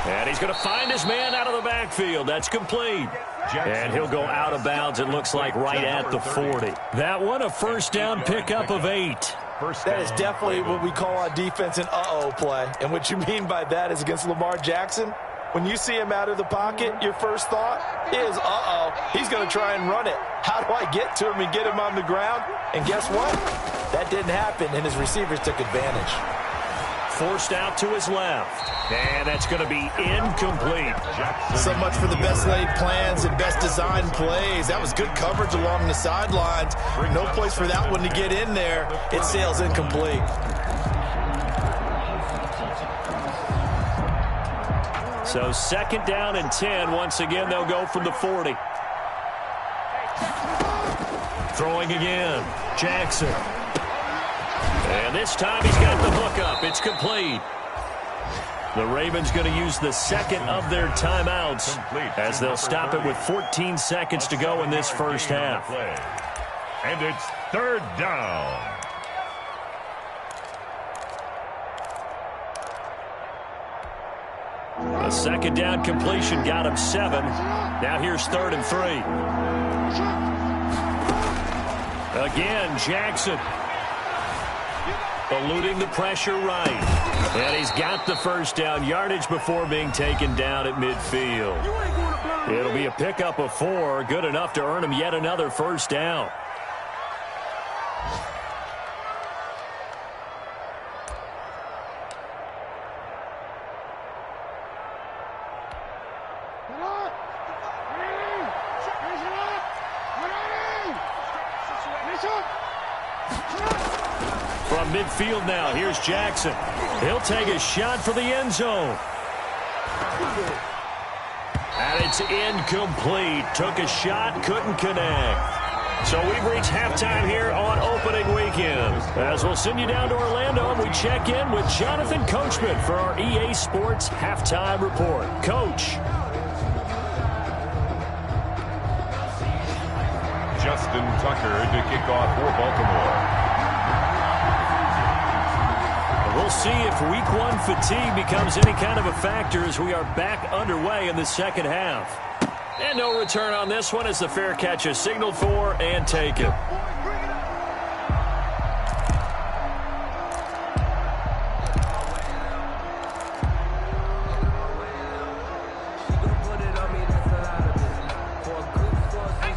S6: And he's going to find his man out of the backfield. That's complete. And he'll go out of bounds, it looks like, right at the 40. That one, a first down pickup of 8.
S8: That is definitely what we call on defense an uh-oh play. And what you mean by that is against Lamar Jackson, when you see him out of the pocket, your first thought is, uh-oh, he's going to try and run it. How do I get to him and get him on the ground? And guess what? That didn't happen, and his receivers took advantage.
S6: Forced out to his left. And that's going to be incomplete.
S8: So much for the best laid plans and best designed plays. That was good coverage along the sidelines. No place for that one to get in there. It sails incomplete.
S6: So 2nd down and 10. Once again, they'll go from the 40. Throwing again. Jackson. And this time he's got the hook up. It's complete. The Ravens going to use the 2nd of their timeouts as they'll stop it with 14 seconds to go in this first half.
S7: And it's 3rd down.
S6: A 2nd down completion got him 7. Now here's 3rd and 3. Again, Jackson. Eluding the pressure right. And he's got the first down yardage before being taken down at midfield. It'll be a pickup of 4, good enough to earn him yet another first down. Around midfield now. Here's Jackson. He'll take a shot for the end zone. And it's incomplete. Took a shot, couldn't connect. So we've reached halftime here on opening weekend. As we'll send you down to Orlando, and we check in with Jonathan Coachman for our EA Sports Halftime Report. Coach.
S7: Justin Tucker to kick off for Baltimore.
S6: We'll see if week one fatigue becomes any kind of a factor as we are back underway in the second half. And no return on this one as the fair catch is signaled for and taken.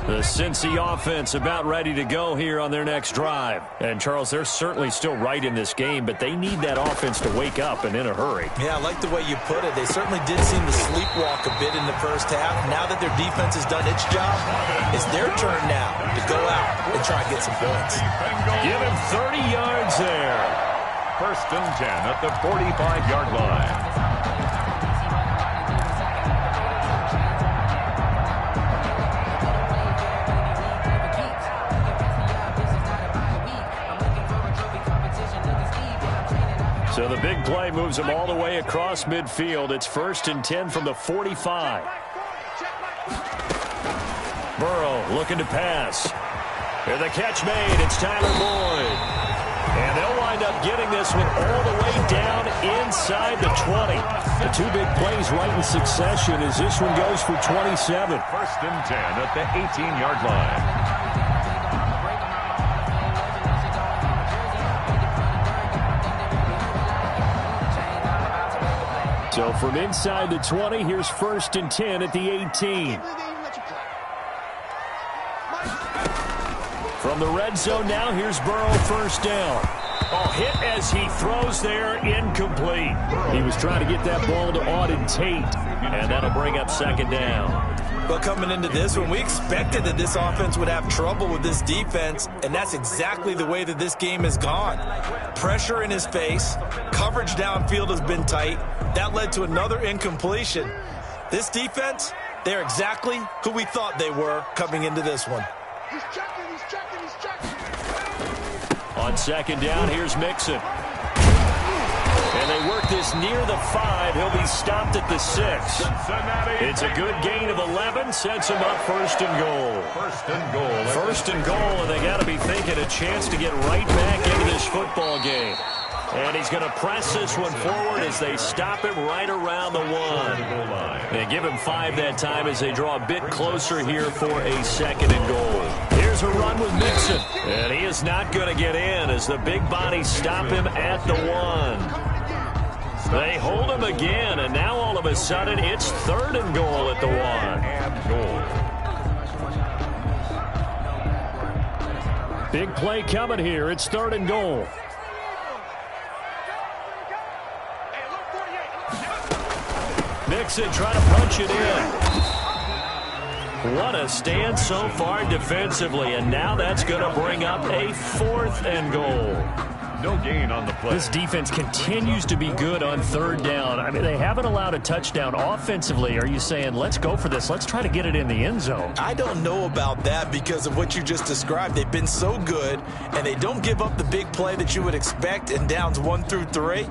S6: The Cincy offense about ready to go here on their next drive. And, Charles, they're certainly still right in this game, but they need that offense to wake up and in a hurry.
S8: Yeah, I like the way you put it. They certainly did seem to sleepwalk a bit in the first half. Now that their defense has done its job, it's their turn now to go out and try and get some points.
S6: Give him 30 yards there.
S7: 1st and 10 at the 45-yard line.
S6: So the big play moves them all the way across midfield. It's 1st and 10 from the 45. Burrow looking to pass. And the catch made. It's Tyler Boyd. And they'll wind up getting this one all the way down inside the 20. The two big plays right in succession as this one goes for 27.
S7: 1st and 10 at the 18-yard line.
S6: So from inside the 20, here's 1st and 10 at the 18. From the red zone now, here's Burrow, 1st down. Oh, hit as he throws there, incomplete. He was trying to get that ball to Auden Tate, and that'll bring up 2nd down.
S8: But coming into this one, we expected that this offense would have trouble with this defense, and that's exactly the way that this game has gone. Pressure in his face, coverage downfield has been tight. That led to another incompletion. This defense, they're exactly who we thought they were coming into this one.
S10: He's checking.
S6: On 2nd down, here's Mixon. And they work this near the 5. He'll be stopped at the 6. It's a good gain of 11. Sets him up 1st and goal. 1st and goal, and they got to be thinking a chance to get right back into this football game. And he's going to press this one forward as they stop him right around the 1. They give him 5 that time as they draw a bit closer here for a 2nd and goal. Here's a run with Mixon. And he is not going to get in as the big bodies stop him at the 1. They hold him again, and now all of a sudden it's 3rd and goal at the 1. Big play coming here. It's 3rd and goal. Mixon trying to punch it in. What a stand so far defensively, and now that's going to bring up a 4th and goal.
S7: No gain on the play.
S6: This defense continues to be good on 3rd down. I mean, they haven't allowed a touchdown offensively. Are you saying, let's go for this? Let's try to get it in the end zone.
S8: I don't know about that because of what you just described. They've been so good, and they don't give up the big play that you would expect in downs 1 through 3.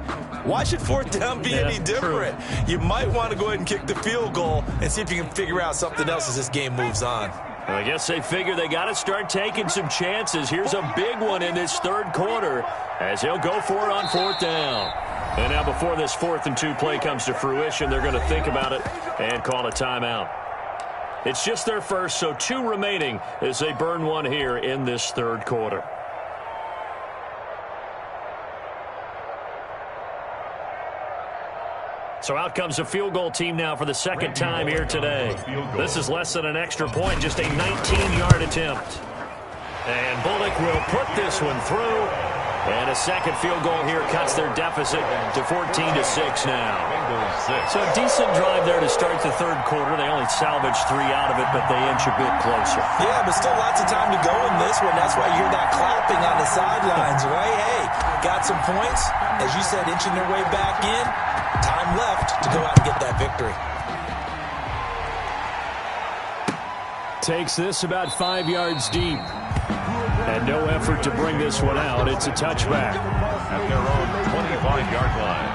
S8: Why should 4th down be any different? True. You might want to go ahead and kick the field goal and see if you can figure out something else as this game moves on.
S6: I guess they figure they got to start taking some chances. Here's a big one in this 3rd quarter as he'll go for it on 4th down. And now before this 4th and 2 play comes to fruition, they're going to think about it and call a timeout. It's just their first, so 2 remaining as they burn one here in this 3rd quarter. So out comes the field goal team now for the 2nd time here today. This is less than an extra point, just a 19-yard attempt. And Bullock will put this one through. And a second field goal here cuts their deficit to 14-6 now. So a decent drive there to start the third quarter. They only salvaged 3 out of it, but they inch a bit closer.
S8: Yeah, but still lots of time to go in this one. That's why you hear that clapping on the sidelines, right? Hey, got some points. As you said, inching their way back in. Time left to go out and get that victory.
S6: Takes this about 5 yards deep. And no effort to bring this one out. It's a touchback.
S7: At their own 25-yard line.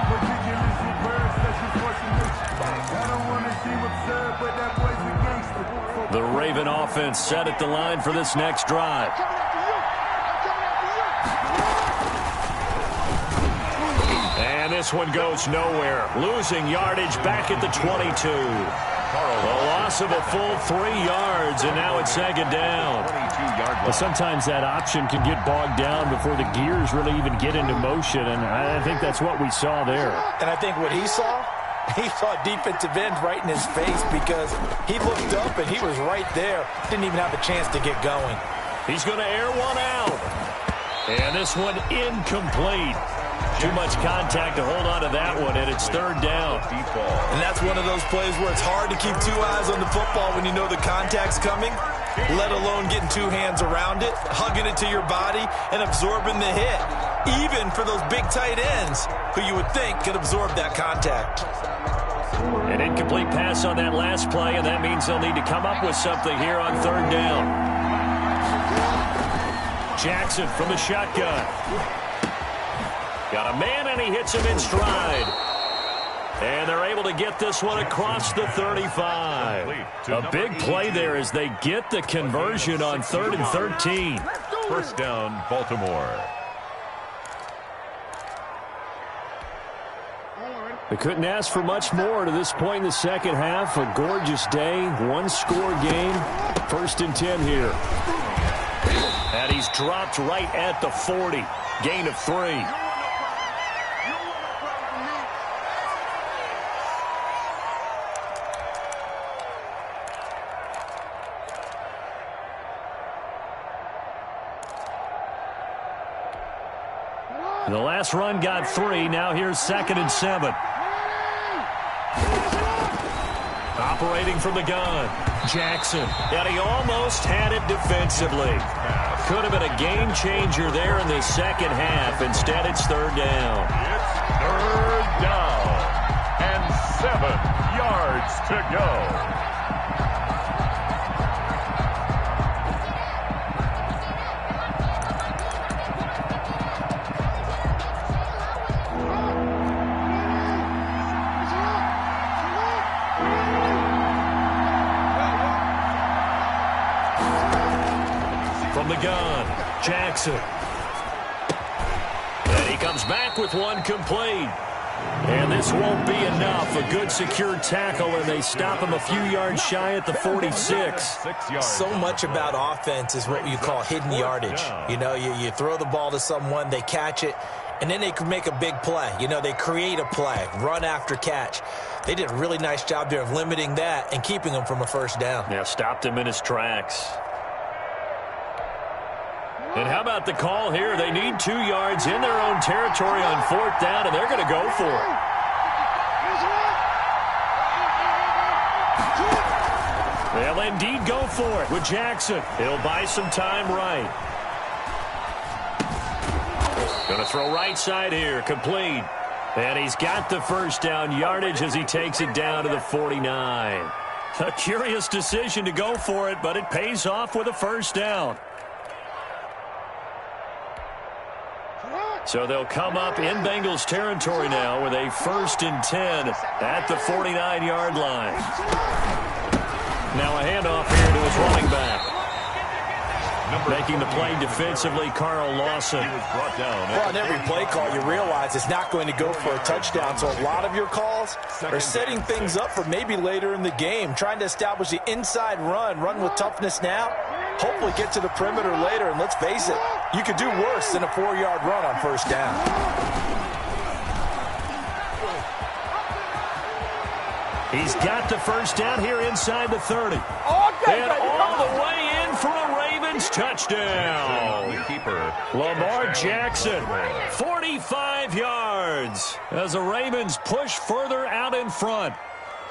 S6: The Raven offense set at the line for this next drive. And this one goes nowhere. Losing yardage back at the 22. A loss of a full 3 yards, and now it's second down.
S10: Well, sometimes that option can get bogged down before the gears really even get into motion, and I think that's what we saw there.
S8: And I think what he saw defensive end right in his face because he looked up and he was right there. Didn't even have a chance to get going.
S6: He's going to air one out. And this one incomplete. Too much contact to hold on to that one, and it's third down.
S8: And that's one of those plays where it's hard to keep 2 eyes on the football when you know the contact's coming, let alone getting 2 hands around it, hugging it to your body, and absorbing the hit, even for those big tight ends who you would think could absorb that contact.
S6: An incomplete pass on that last play, and that means they'll need to come up with something here on third down. Jackson from the shotgun. Got a man, and he hits him in stride. And they're able to get this one across the 35. A big play there as they get the conversion on 3rd and 13.
S7: First down, Baltimore.
S10: They couldn't ask for much more to this point in the second half. A gorgeous day, 1-score game. 1st and 10 here.
S6: And he's dropped right at the 40. Gain of 3.
S10: The last run got 3. Now here's 2nd and 7.
S6: Operating from the gun, Jackson. And he almost had it defensively. Could have been a game changer there in the second half. Instead, it's third down.
S7: It's third down. And 7 yards to go.
S6: The gun, Jackson. And he comes back with one complete. And this won't be enough. A good secure tackle, and they stop him a few yards shy at the 46.
S8: So much about offense is what you call hidden yardage. You know, you throw the ball to someone, they catch it, and then they can make a big play. You know, they create a play, run after catch. They did a really nice job there of limiting that and keeping him from a first down.
S6: Yeah, stopped him in his tracks. And how about the call here? They need 2 yards in their own territory on 4th down, and they're going to go for it. They'll indeed go for it with Jackson. He'll buy some time right. Going to throw right side here, complete. And he's got the first down yardage as he takes it down to the 49. A curious decision to go for it, but it pays off with a first down. So they'll come up in Bengals territory now with a 1st and 10 at the 49-yard line. Now a handoff here to his running back. Making the play defensively, Carl Lawson.
S8: Well, on every play call, you realize it's not going to go for a touchdown. So a lot of your calls are setting things up for maybe later in the game, trying to establish the inside run with toughness now. Hopefully get to the perimeter later, and let's face it, you could do worse than a 4-yard run on first down.
S6: He's got the first down here inside the 30. And all the way in for a Ravens
S10: touchdown. Lamar Jackson, 45 yards as the Ravens push further out in front.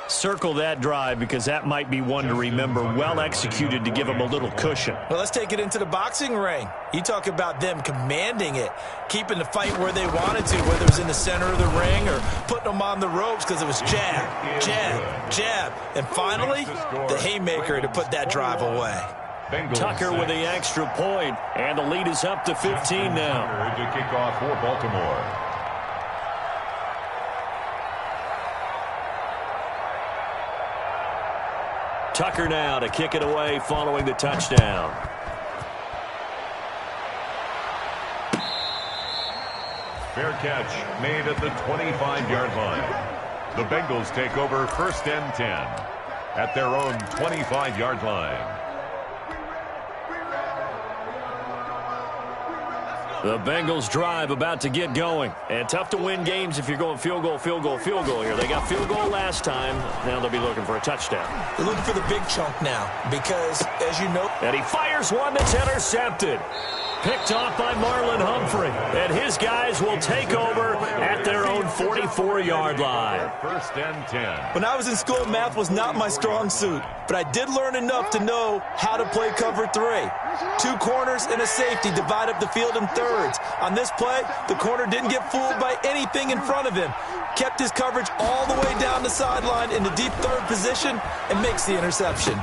S10: Circle that drive because that might be one to remember. Well executed to give them a little cushion.
S8: Well, let's take it into the boxing ring. You talk about them commanding it, keeping the fight where they wanted to, whether it was in the center of the ring or putting them on the ropes because it was jab, jab, jab. And finally, the haymaker to put that drive away.
S10: Tucker with the extra point, and the lead is up to 15 now.
S7: To kick off for Baltimore.
S10: Tucker now to kick it away following the touchdown.
S7: Fair catch made at the 25-yard line. The Bengals take over 1st and 10 at their own 25-yard line.
S10: The Bengals drive about to get going. And tough to win games if you're going field goal, field goal, field goal here. They got field goal last time. Now they'll be looking for a touchdown.
S8: They're looking for the big chunk now because, as you know...
S10: And he fires one that's intercepted. Picked off by Marlon Humphrey. And his guys will take over at their own 44-yard line.
S7: 1st and 10.
S8: When I was in school, math was not my strong suit. But I did learn enough to know how to play cover 3. 2 corners and a safety divide up the field in thirds. On this play, the corner didn't get fooled by anything in front of him. Kept his coverage all the way down the sideline in the deep third position and makes the interception.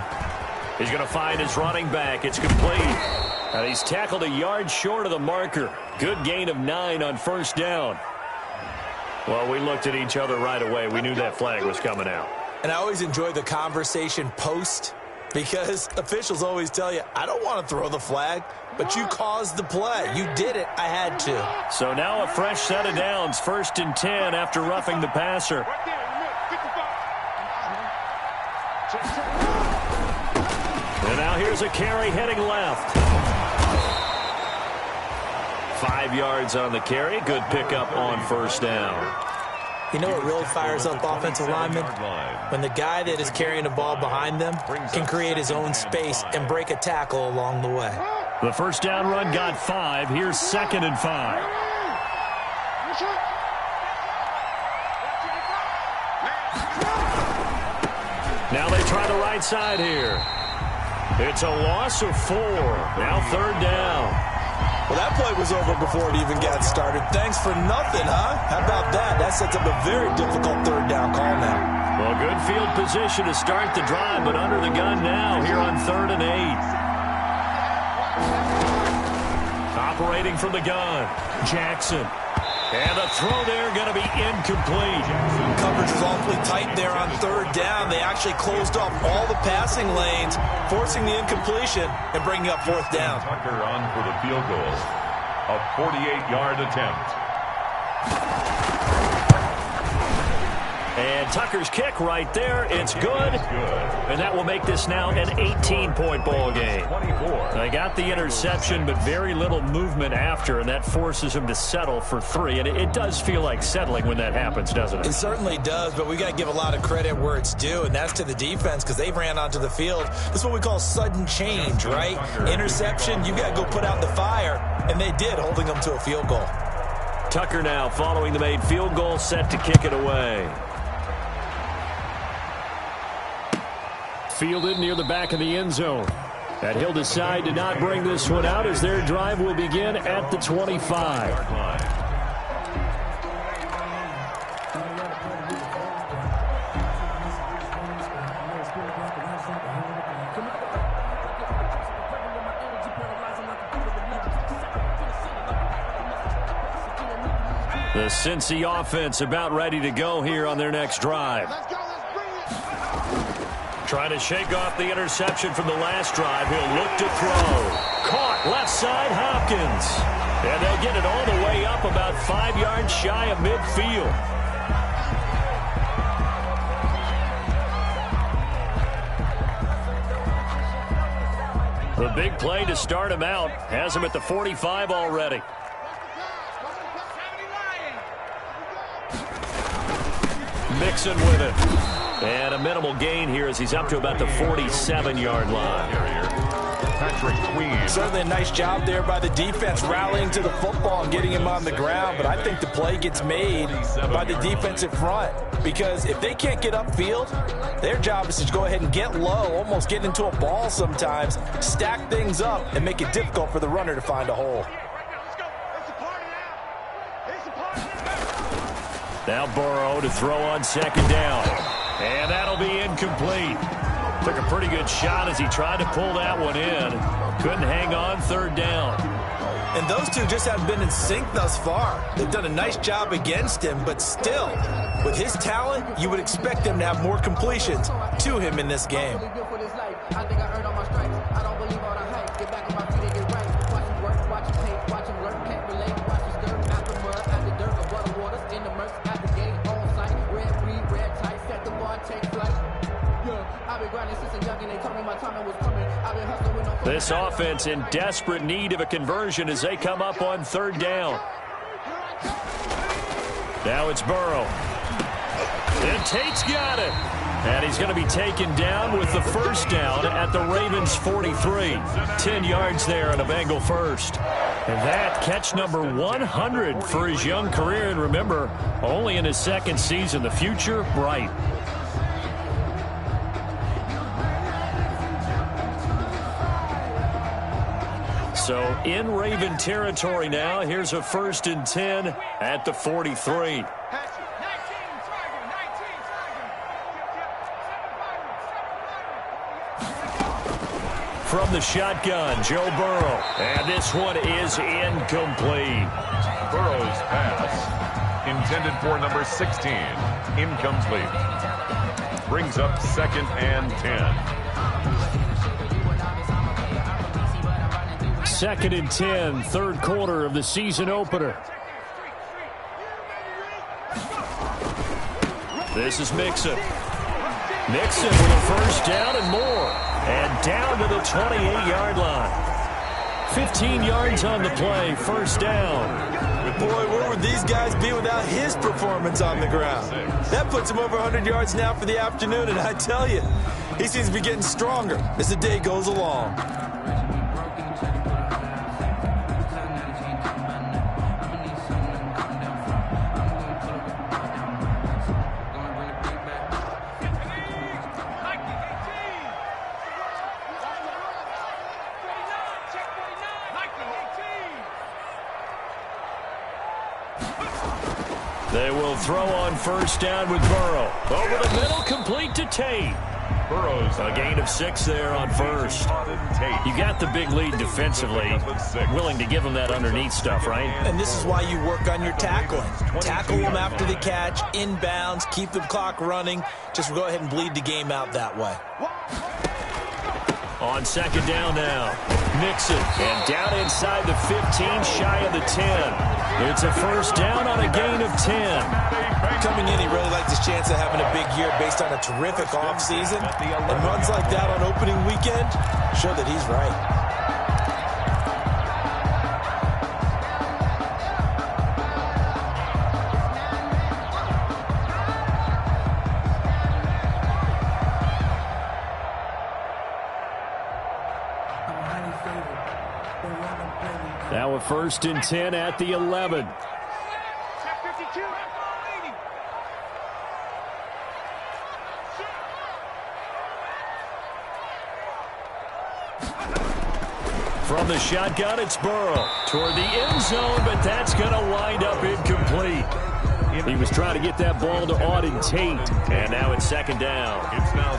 S10: He's going to find his running back. It's complete. And he's tackled a yard short of the marker. Good gain of 9 on 1st down. Well, we looked at each other right away. We knew that flag was coming out.
S8: And I always enjoy the conversation post because officials always tell you, I don't want to throw the flag, but you caused the play. You did it. I had to.
S10: So now a fresh set of downs. 1st and 10 after roughing the passer. And now here's a carry heading left. 5 yards on the carry. Good pickup on 1st down.
S8: You know what really fires up offensive linemen? When the guy that is carrying the ball behind them can create his own space and break a tackle along the way.
S10: The 1st down run got 5. Here's 2nd and 5. Now they try the right side here. It's a loss of 4. Now 3rd down.
S8: Well, that play was over before it even got started. Thanks for nothing, huh? How about that? That sets up a very difficult 3rd down call now.
S10: Well, good field position to start the drive, but under the gun now here on 3rd and 8. Operating from the gun, Jackson. And the throw there going to be incomplete.
S8: Coverage was awfully tight there on 3rd down. They actually closed off all the passing lanes, forcing the incompletion and bringing up 4th down.
S7: Tucker on for the field goal. A 48-yard attempt.
S10: And Tucker's kick right there. It's good. And that will make this now an 18-point ball game. They got the interception, but very little movement after, and that forces him to settle for 3. And it does feel like settling when that happens, doesn't it?
S8: It certainly does, but we got to give a lot of credit where it's due, and that's to the defense because they ran onto the field. This is what we call sudden change, right? Interception, you got to go put out the fire, and they did, holding them to a field goal.
S10: Tucker now following the made field goal, set to kick it away. Fielded near the back of the end zone. And he'll decide to not bring this one out as their drive will begin at the 25. The Cincy offense about ready to go here on their next drive. Trying to shake off the interception from the last drive. He'll look to throw. Caught left side Hopkins. And they'll get it all the way up about 5 yards shy of midfield. The big play to start him out has him at the 45 already. Mixon with it. And a minimal gain here as he's up to about the 47-yard line.
S7: Patrick Queen.
S8: Certainly a nice job there by the defense, rallying to the football and getting him on the ground. But I think the play gets made by the defensive front, because if they can't get upfield, their job is to go ahead and get low, almost get into a ball sometimes, stack things up, and make it difficult for the runner to find a hole.
S10: Now Burrow to throw on second down. And that'll be incomplete. Took a pretty good shot as he tried to pull that one in. Couldn't hang on third down.
S8: And those two just haven't been in sync thus far. They've done a nice job against him, but still, with his talent, you would expect them to have more completions to him in this game.
S10: This offense in desperate need of a conversion as they come up on third down. Now it's Burrow. And Tate's got it. And he's going to be taken down with the first down at the Ravens 43. 10 yards there on a Bengal first. And that catch number 100 for his young career. And remember, only in his second season. The future bright. So in Raven territory now. Here's a 1st and 10 at the 43. From the shotgun, Joe Burrow. And this one is incomplete.
S7: Burrow's pass, intended for number 16, incomplete. Brings up 2nd and 10.
S10: 2nd and 10, third quarter of the season opener. This is Mixon. Mixon with a first down and more. And down to the 28-yard line. 15 yards on the play, first down.
S8: Boy, where would these guys be without his performance on the ground? That puts him over 100 yards now for the afternoon, and I tell you, he seems to be getting stronger as the day goes along.
S10: They will throw on first down with Burrow. Over the middle, complete to Tate.
S7: Burrow's
S10: a gain of 6 there on first. You got the big lead defensively. Willing to give them that underneath stuff, right?
S8: And this is why you work on your tackling. Tackle them after the catch, inbounds, keep the clock running. Just go ahead and bleed the game out that way.
S10: On second down now, Mixon. And down inside the 15, shy of the 10. It's a first down on a gain of 10.
S8: Coming in, he really likes his chance of having a big year based on a terrific offseason. And runs like that on opening weekend show that he's right.
S10: Now a 1st and 10 at the 11. From the shotgun, it's Burrow toward the end zone, but that's going to wind up incomplete. He was trying to get that ball to Auden Tate, and now it's second down.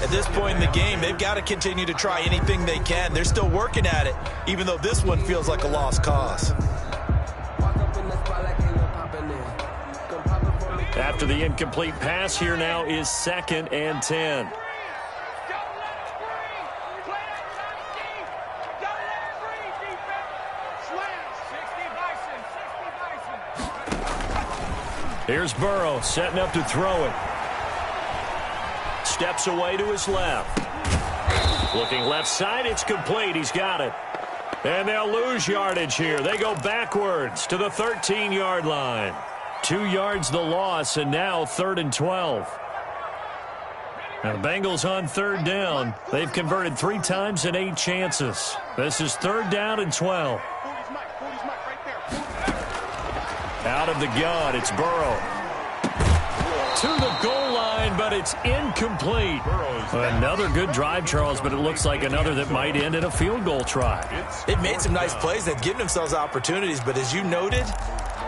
S8: At this point in the game, they've got to continue to try anything they can. They're still working at it, even though this one feels like a lost cause.
S10: After the incomplete pass, here now is 2nd and 10. Here's Burrow setting up to throw it. Steps away to his left. Looking left side, it's complete. He's got it. And they'll lose yardage here. They go backwards to the 13-yard line. 2 yards the loss, and now 3rd and 12. Now the Bengals on third down. They've converted 3 times in 8 chances. This is 3rd down and 12. Out of the gun, it's Burrow. To the goal line, but it's incomplete. Another good drive, Charles, but it looks like another that might end in a field goal try.
S8: They've made some nice plays. They've given themselves opportunities, but as you noted,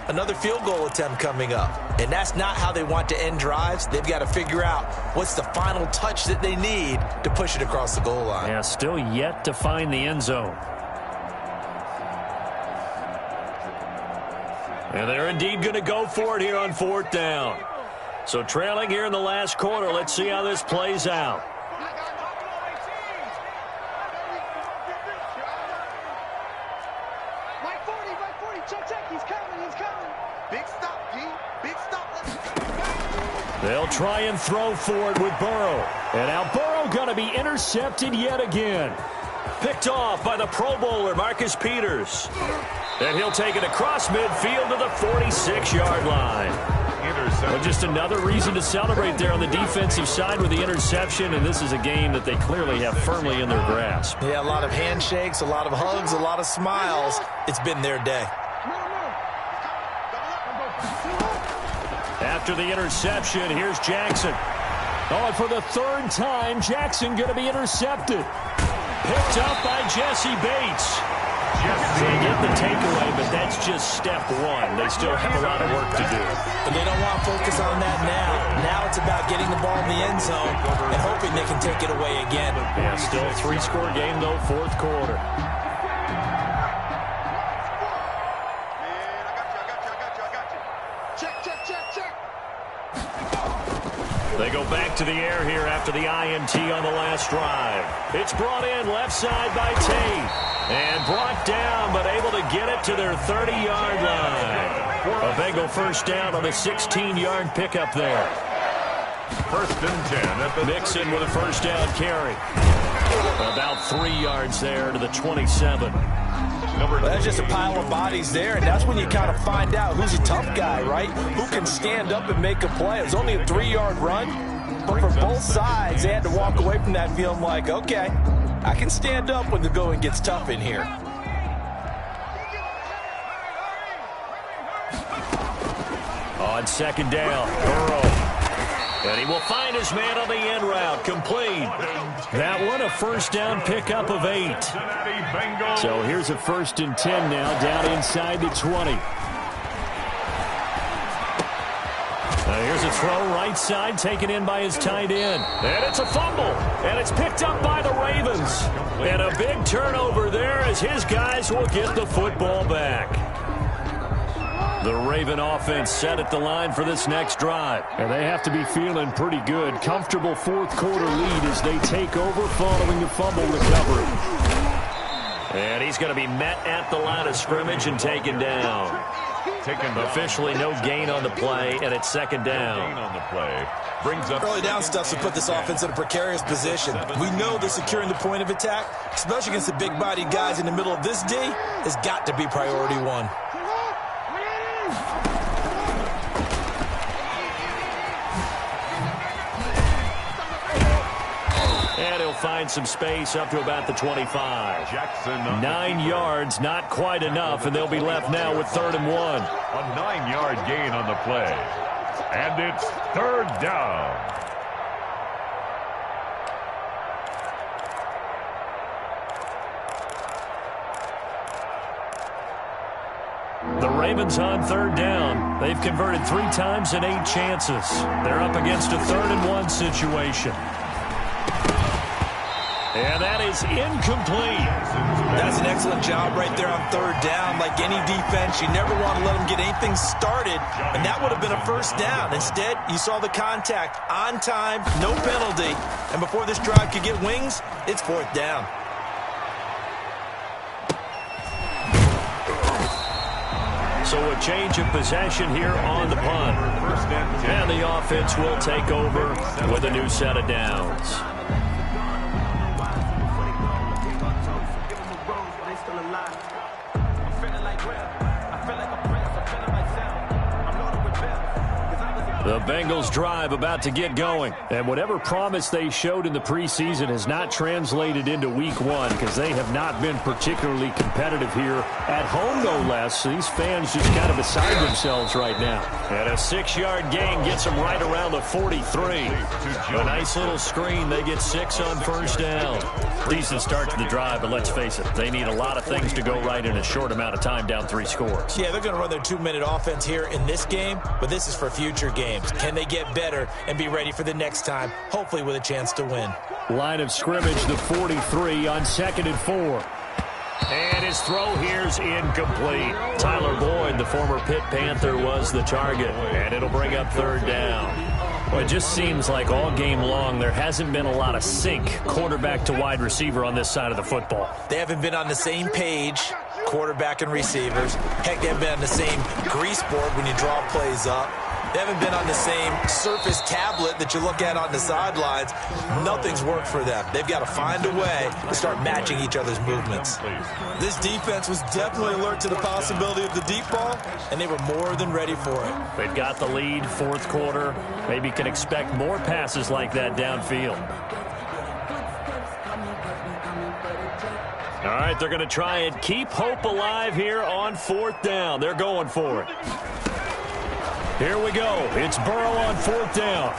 S8: another field goal attempt coming up. And that's not how they want to end drives. They've got to figure out what's the final touch that they need to push it across the goal line.
S10: Yeah, still yet to find the end zone. And they're indeed going to go for it here on 4th down. So trailing here in the last quarter. Let's see how this plays out. They'll try and throw for it with Burrow. And now Burrow going to be intercepted yet again. Picked off by the Pro Bowler, Marcus Peters. And he'll take it across midfield to the 46-yard line. Well, just another reason to celebrate there on the defensive side with the interception, and this is a game that they clearly have firmly in their grasp.
S8: Yeah, a lot of handshakes, a lot of hugs, a lot of smiles. It's been their day.
S10: After the interception, here's Jackson. Oh, and for the 3rd time, Jackson going to be intercepted. Picked up by Jesse Bates. They get the takeaway, but that's just step 1. They still have a lot of work to do.
S8: But they don't want to focus on that now. Now it's about getting the ball in the end zone and hoping they can take it away again.
S10: Yeah, still a 3-score game, though, 4th quarter. They go back to the air here after the INT on the last drive. It's brought in left side by Tate. And brought down, but able to get it to their 30-yard line. A Bengal first down on a 16-yard pickup there.
S7: 1st and 10 at the
S10: Mixon with a first down carry. About 3 yards there to the 27.
S8: That's just a pile of bodies there, and that's when you kind of find out who's a tough guy, right? Who can stand up and make a play. It was only a 3-yard run, but for both sides, they had to walk away from that feeling like, okay, I can stand up when the going gets tough in here.
S10: On 2nd down, Burrow. And he will find his man on the end route. Complete. That one, a first down pickup of 8. So here's a 1st and 10 now, down inside the 20. Here's a throw right side, taken in by his tight end. And it's a fumble. And it's picked up by the Ravens. And a big turnover there as his guys will get the football back. The Raven offense set at the line for this next drive. And they have to be feeling pretty good. Comfortable 4th quarter lead as they take over following the fumble recovery. And he's going to be met at the line of scrimmage and taken down. Officially no gain on the play, and it's 2nd down.
S8: Early down stuff to put this offense in a precarious position. We know that securing the point of attack, especially against the big-bodied guys in the middle of this D, has got to be priority 1.
S10: And he'll find some space up to about the 25. 9 yards, not quite enough, and they'll be left now with 3rd and 1.
S7: A 9-yard gain on the play. And it's 3rd down.
S10: The Ravens on 3rd down. They've converted 3 times in 8 chances. They're up against a 3rd and 1 situation. And that is incomplete.
S8: That's an excellent job right there on 3rd down. Like any defense, you never want to let them get anything started, and that would have been a first down. Instead, you saw the contact on time, no penalty, and before this drive could get wings, it's 4th down.
S10: So a change of possession here on the punt. And the offense will take over with a new set of downs. The Bengals drive about to get going. And whatever promise they showed in the preseason has not translated into week one because they have not been particularly competitive here at home, no less. These fans just kind of beside themselves right now. And a 6-yard gain gets them right around the 43. A nice little screen. They get 6 on first down. Decent start to the drive, but let's face it, they need a lot of things to go right in a short amount of time, down 3 scores.
S8: Yeah, they're going to run their 2-minute offense here in this game, but this is for future games. Can they get better and be ready for the next time, hopefully with a chance to win?
S10: Line of scrimmage, the 43 on 2nd and 4. And his throw here's incomplete. Tyler Boyd, the former Pitt Panther, was the target, and it'll bring up 3rd down. Well, it just seems like all game long there hasn't been a lot of sync quarterback to wide receiver on this side of the football.
S8: They haven't been on the same page, quarterback and receivers. Heck, they haven't been on the same grease board when you draw plays up. They haven't been on the same surface tablet that you look at on the sidelines. Nothing's worked for them. They've got to find a way to start matching each other's movements. This defense was definitely alert to the possibility of the deep ball, and they were more than ready for it.
S10: They've got the lead, 4th quarter. Maybe can expect more passes like that downfield. All right, they're going to try and keep hope alive here on 4th down. They're going for it. Here we go. It's Burrow on 4th down.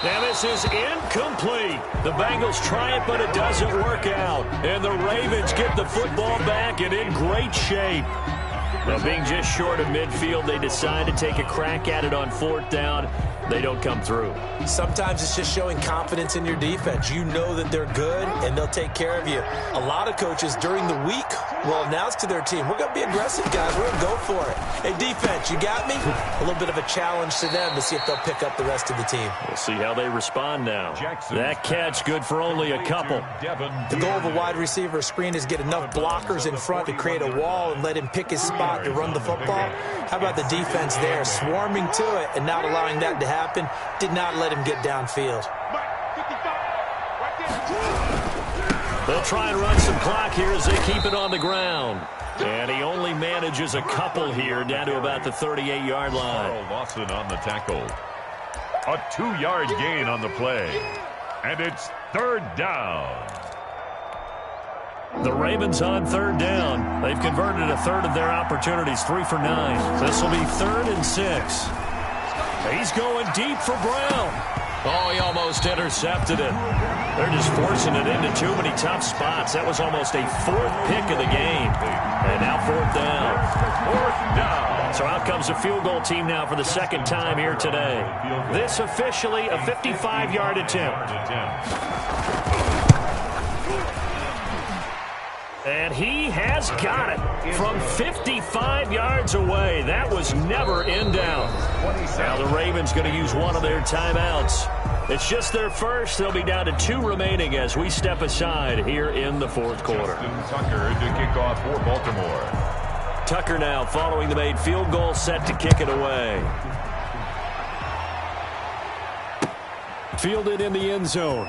S10: Now this is incomplete. The Bengals try it, but it doesn't work out. And the Ravens get the football back and in great shape. Now being just short of midfield, they decide to take a crack at it on 4th down. They don't come through.
S8: Sometimes it's just showing confidence in your defense. You know that they're good, and they'll take care of you. A lot of coaches during the week will announce to their team, we're going to be aggressive, guys. We're going to go for it. Hey, defense, you got me? A little bit of a challenge to them to see if they'll pick up the rest of the team.
S10: We'll see how they respond now. That catch good for only a couple.
S8: The goal of a wide receiver screen is get enough blockers in front to create a wall and let him pick his spot to run the football. How about the defense there, swarming to it and not allowing that to happen? Did not let him get downfield.
S10: They'll try and run some clock here as they keep it on the ground. And he only manages a couple here down to about the 38-yard line.
S7: Carl Lawson on the tackle. A 2-yard gain on the play. And it's 3rd down.
S10: The Ravens on 3rd down. They've converted a third of their opportunities, 3 for 9. This will be 3rd and 6. He's going deep for Brown. Oh, he almost intercepted it. They're just forcing it into too many tough spots. That was almost a 4th pick of the game. And now 4th down.
S7: 4th down.
S10: So out comes the field goal team now for the 2nd time here today. This officially a 55-yard attempt. And he has got it from 55 yards away. That was never in doubt. Now the Ravens going to use one of their timeouts. It's just their first. They'll be down to 2 remaining as we step aside here in the 4th quarter.
S7: Tucker to kick off for Baltimore.
S10: Tucker now following the made field goal, set to kick it away. Fielded in the end zone.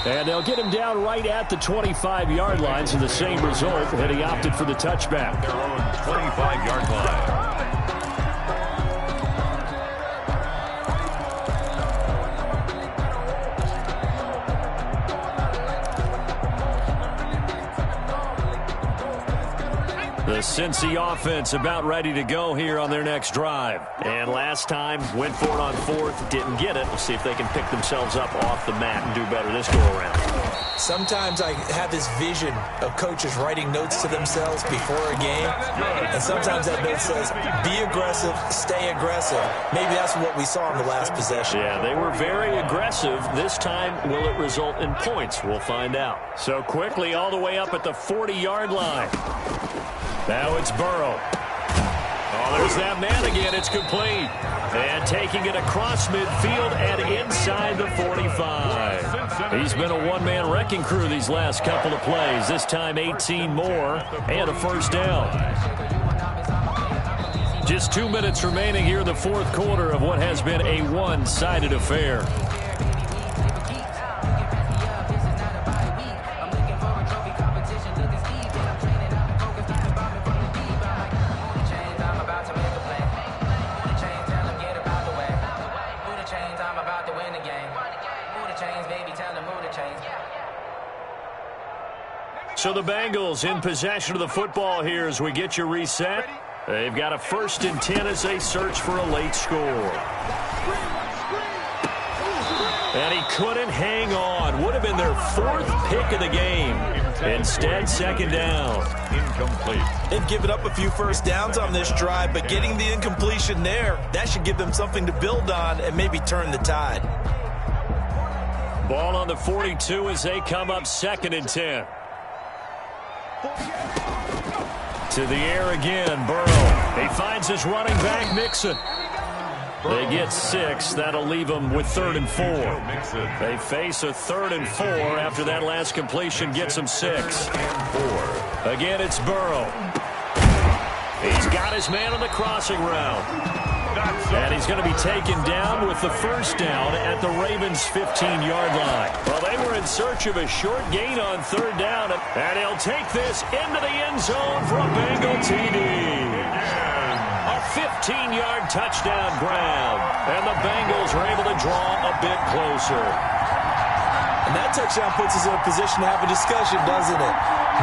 S10: And they'll get him down right at the 25-yard line, so the same result, and he opted for the touchback.
S7: Their own 25-yard line.
S10: The Cincy offense about ready to go here on their next drive. And last time, went for it on 4th, didn't get it. We'll see if they can pick themselves up off the mat and do better this go-around.
S8: Sometimes I have this vision of coaches writing notes to themselves before a game, and sometimes that note says, be aggressive, stay aggressive. Maybe that's what we saw in the last possession.
S10: Yeah, they were very aggressive. This time, will it result in points? We'll find out. So quickly all the way up at the 40-yard line. Now it's Burrow. Oh, there's that man again. It's complete. And taking it across midfield and inside the 45. He's been a one-man wrecking crew these last couple of plays. This time 18 more and a first down. Just 2 minutes remaining here in the 4th quarter of what has been a one-sided affair. So the Bengals in possession of the football here as we get you reset. They've got a 1st and 10 as they search for a late score. And he couldn't hang on. Would have been their 4th pick of the game. Instead, 2nd down.
S7: Incomplete.
S8: They've given up a few first downs on this drive, but getting the incompletion there, that should give them something to build on and maybe turn the tide.
S10: Ball on the 42 as they come up 2nd and 10. To the air again, Burrow. He finds his running back, Mixon. They get 6. That'll leave them with 3rd and 4. They face a 3rd and 4 after that last completion gets them 6. Again, it's Burrow. He's got his man on the crossing route. And he's going to be taken down with the 1st down at the Ravens' 15-yard line. Well, they were in search of a short gain on 3rd down, and he'll take this into the end zone for a Bengal TD. A 15-yard touchdown grab, and the Bengals are able to draw a bit closer.
S8: And that touchdown puts us in a position to have a discussion, doesn't it?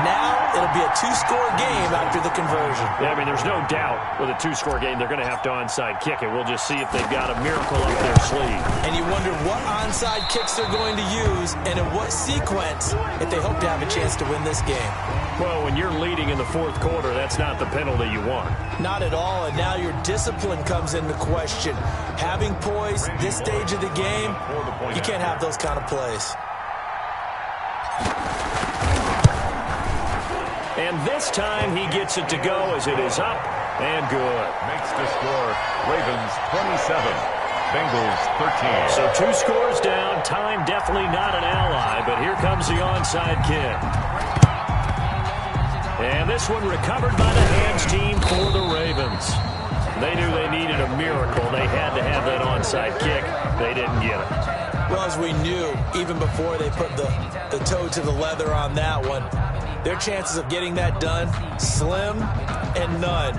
S8: Now it'll be a 2-score game after the conversion.
S10: Yeah, I mean, there's no doubt with a 2-score game they're going to have to onside kick it. We'll just see if they've got a miracle up their sleeve.
S8: And you wonder what onside kicks they're going to use and in what sequence if they hope to have a chance to win this game.
S10: Well, when you're leading in the 4th quarter, that's not the penalty you want.
S8: Not at all, and now your discipline comes into question. Having poise this stage of the game, you can't have those kind of plays.
S10: And this time he gets it to go as it is up and good.
S7: Makes the score Ravens 27, Bengals 13.
S10: So 2 scores down. Time definitely not an ally, but here comes the onside kick. And this one recovered by the hands team for the Ravens. They knew they needed a miracle. They had to have that onside kick. They didn't get it.
S8: Well, as we knew, even before they put the toe to the leather on that one, their chances of getting that done, slim and none.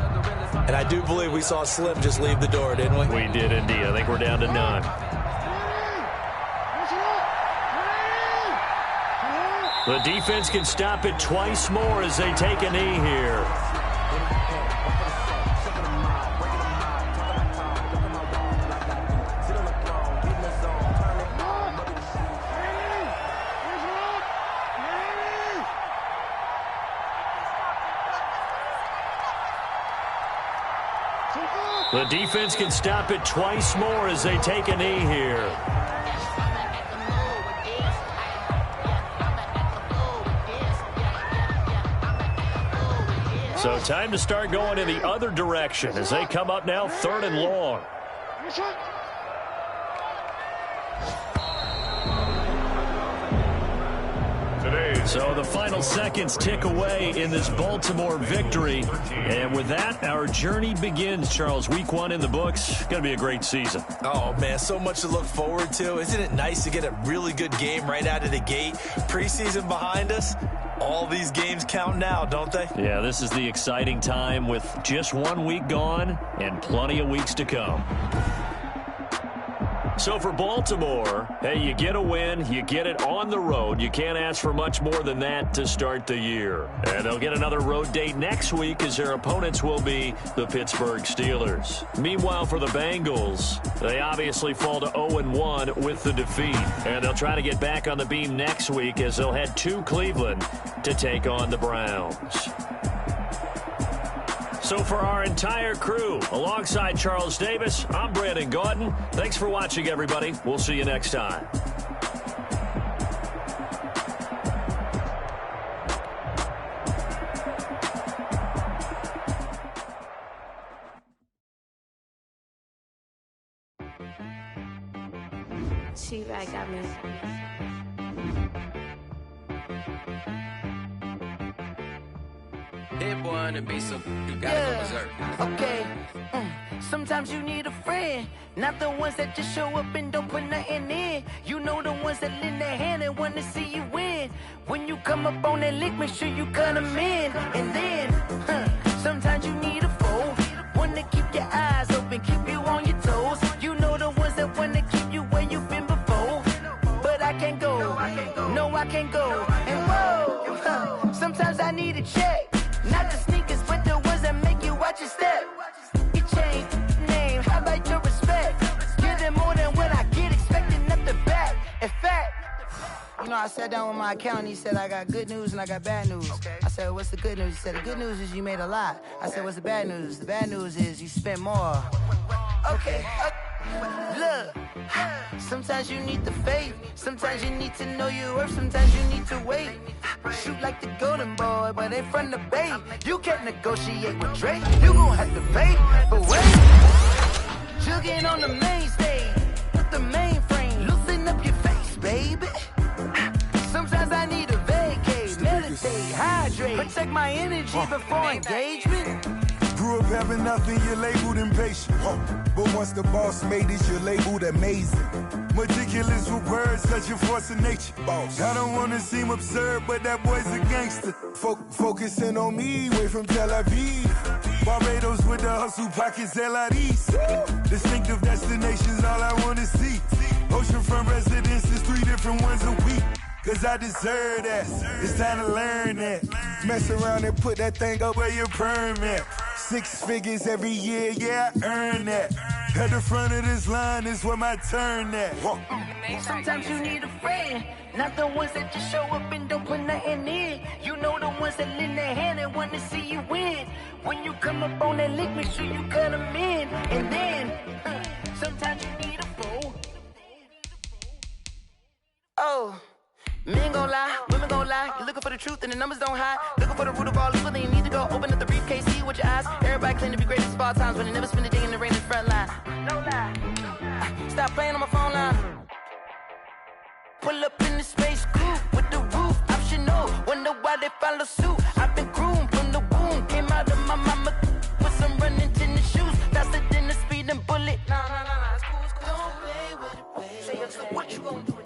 S8: And I do believe we saw Slim just leave the door, didn't we?
S10: We did indeed. I think we're down to none. The defense can stop it twice more as they take a knee here. The defense can stop it twice more as they take a knee here. So time to start going in the other direction as they come up now 3rd and long. So the final seconds tick away in this Baltimore victory. And with that, our journey begins, Charles. Week 1 in the books. Going to be a great season.
S8: Oh, man, so much to look forward to. Isn't it nice to get a really good game right out of the gate? Preseason behind us. All these games count now, don't they?
S10: Yeah, this is the exciting time with just 1 week gone and plenty of weeks to come. So for Baltimore, hey, you get a win, you get it on the road. You can't ask for much more than that to start the year. And they'll get another road date next week as their opponents will be the Pittsburgh Steelers. Meanwhile, for the Bengals, they obviously fall to 0-1 with the defeat. And they'll try to get back on the beam next week as they'll head to Cleveland to take on the Browns. So for our entire crew, alongside Charles Davis, I'm Brandon Gaudin. Thanks for watching, everybody. We'll see you next time.
S11: T-Rag got me.
S12: Hit boy on the beat, so you gotta go berserk.
S3: Okay. Sometimes you need a friend, not the ones that just show up and don't put nothing in. You know the ones that lend their hand and want to see you win. When you come up on that lick, make sure you cut them in. And then, sometimes you need a foe, one to keep your eyes open, keep you on your toes. You know the ones that want to keep you where you've been before. But I can't go, no I can't go. And whoa, sometimes
S11: sat down with my accountant. He said, I got good news and I got bad news. Okay. I said, what's the good news? He said, the good news is you made a lot. I said, what's the bad news? The bad news is you spent more. Okay. Look, sometimes you need the faith. Sometimes you need to know your worth. Sometimes you need to wait. Shoot like the golden boy, but ain't from the bay. You can't negotiate with Drake. You gon' have to pay. But wait, jugging on the main stage with the mainframe. Loosen up your face, baby. Sometimes I need a vacate, meditate, hydrate, protect my energy before engagement.
S13: Grew up having nothing, you're labeled impatient. But once the boss made it, you're labeled amazing. Meticulous with words, such a force of nature. Boss. I don't wanna seem absurd, but that boy's a gangster. Focusing on me, way from Tel Aviv. Barbados with the hustle pockets, LIDs. Distinctive destinations, all I wanna see. Oceanfront residences, 3 different ones a week. Cause I deserve that, it's time to learn that. Mess around and put that thing up where your permit. 6 figures every year, yeah, I earn that. At the front of this line is where my turn at.
S11: Sometimes you need a friend, not the ones that just show up and don't put nothing in. You know the ones that lend their hand and want to see you win. When you come up on that lick, make sure you cut them in. And then, sometimes you need a fool. Oh. Men gon' lie, women gon' lie. You're looking for the truth and the numbers don't hide. Looking for the root of all evil, then you need to go open up the briefcase, see with your eyes. Everybody claim to be greatest of all times, but they never spend a day in the rain in the front line. No lie. Stop playing on my phone line. Pull up in the space coupe with the roof optional. Wonder why they follow suit. I've been groomed from the womb. Came out of my mama with some running tennis shoes. Faster than the speeding bullet. Nah, it's cool, it's cool. Don't play with it, baby. Say what you gon' do?